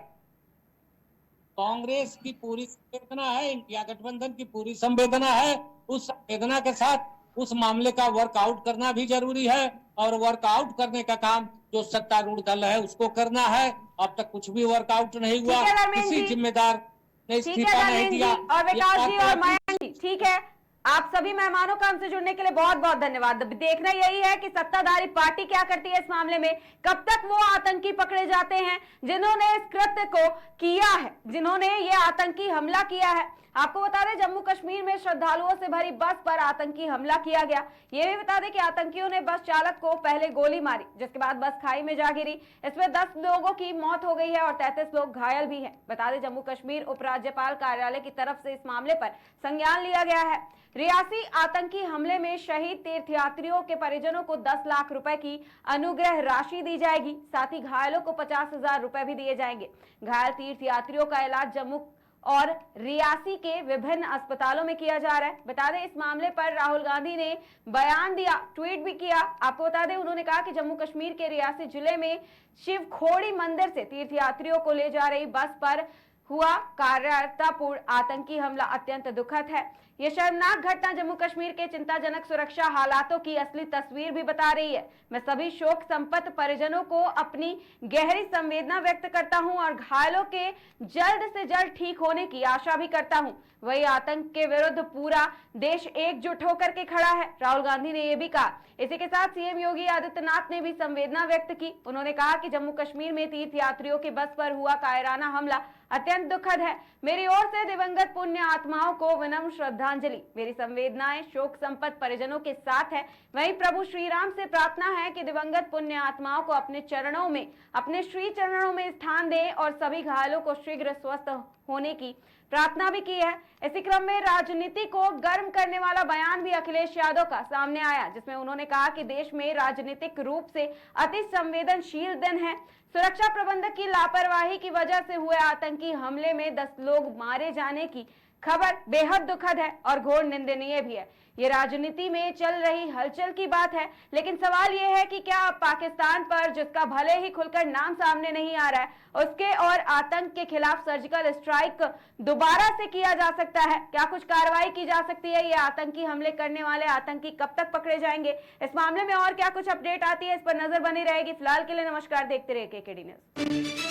कांग्रेस की पूरी संवेदना है, इंडिया गठबंधन की पूरी संवेदना है। उस संवेदना के साथ उस मामले का वर्कआउट करना भी जरूरी है, और वर्कआउट करने का काम जो सत्तारूढ़ दल है उसको करना है। अब तक कुछ भी वर्कआउट नहीं हुआ, किसी जिम्मेदार ने इस्तीफा नहीं दिया। और विकास जी और मयंक जी, ठीक है, आप सभी मेहमानों का हमसे जुड़ने के लिए बहुत बहुत धन्यवाद। देखना यही है कि सत्ताधारी पार्टी क्या करती है इस मामले में, कब तक वो आतंकी पकड़े जाते हैं जिन्होंने इस कृत्य को किया है, जिन्होंने ये आतंकी हमला किया है। आपको बता दें जम्मू कश्मीर में श्रद्धालुओं से भरी बस पर आतंकी हमला किया गया। ये भी बता दें कि आतंकियों ने बस चालक को पहले गोली मारी, जिसके बाद बस खाई में जा गिरी। इसमें 10 लोगों की मौत हो गई है और 33 लोग घायल भी हैं। बता दें जम्मू कश्मीर उपराज्यपाल कार्यालय की तरफ से इस मामले पर संज्ञान लिया गया है। रियासी आतंकी हमले में शहीद तीर्थयात्रियों के परिजनों को 10 लाख रुपए की अनुग्रह राशि दी जाएगी। साथ ही घायलों को 50,000 रुपए भी दिए जाएंगे। घायल तीर्थयात्रियों का इलाज जम्मू और रियासी के विभिन्न अस्पतालों में किया जा रहा है। बता दें इस मामले पर राहुल गांधी ने बयान दिया, ट्वीट भी किया। आपको बता दें उन्होंने कहा कि जम्मू कश्मीर के रियासी जिले में शिव खोड़ी मंदिर से तीर्थयात्रियों को ले जा रही बस पर हुआ कायरतापूर्ण आतंकी हमला अत्यंत दुखद है। यह शर्मनाक घटना जम्मू कश्मीर के चिंताजनक सुरक्षा हालातों की असली तस्वीर भी बता रही है। मैं सभी शोक संपन्न परिजनों को अपनी गहरी संवेदना व्यक्त करता हूं और घायलों के जल्द से जल्द ठीक होने की आशा भी करता हूं। वही आतंक के विरुद्ध पूरा देश एकजुट होकर के खड़ा है, राहुल गांधी ने यह भी कहा। इसी के साथ सीएम योगी आदित्यनाथ ने भी संवेदना व्यक्त की। उन्होंने कहा कि जम्मू कश्मीर में तीर्थयात्रियों की बस पर हुआ कायराना हमला अत्यंत दुखद है। मेरी ओर से दिवंगत पुण्य आत्माओं को विनम्र श्रद्धांजलि। मेरी संवेदनाएं शोक संपन्न परिजनों के साथ है। वहीं प्रभु श्री राम से प्रार्थना है कि दिवंगत पुण्य आत्माओं को अपने चरणों में, अपने श्री चरणों में स्थान दे और सभी घायलों को शीघ्र स्वस्थ होने की प्रार्थना भी की है। इसी क्रम में राजनीति को गर्म करने वाला बयान भी अखिलेश यादव का सामने आया, जिसमें उन्होंने कहा कि देश में राजनीतिक रूप से अति संवेदनशील दिन है। सुरक्षा प्रबंधक की लापरवाही की वजह से हुए आतंकी हमले में 10 लोग मारे जाने की खबर बेहद दुखद है और घोर निंदनीय भी है। ये राजनीति में चल रही हलचल की बात है, लेकिन सवाल ये है कि क्या पाकिस्तान पर, जिसका भले ही खुलकर नाम सामने नहीं आ रहा है, उसके और आतंक के खिलाफ सर्जिकल स्ट्राइक दोबारा से किया जा सकता है? क्या कुछ कार्रवाई की जा सकती है? ये आतंकी हमले करने वाले आतंकी कब तक पकड़े जाएंगे? इस मामले में और क्या कुछ अपडेट आती है, इस पर नजर बनी रहेगी। फिलहाल के लिए नमस्कार, देखते रहिए केकेडी न्यूज।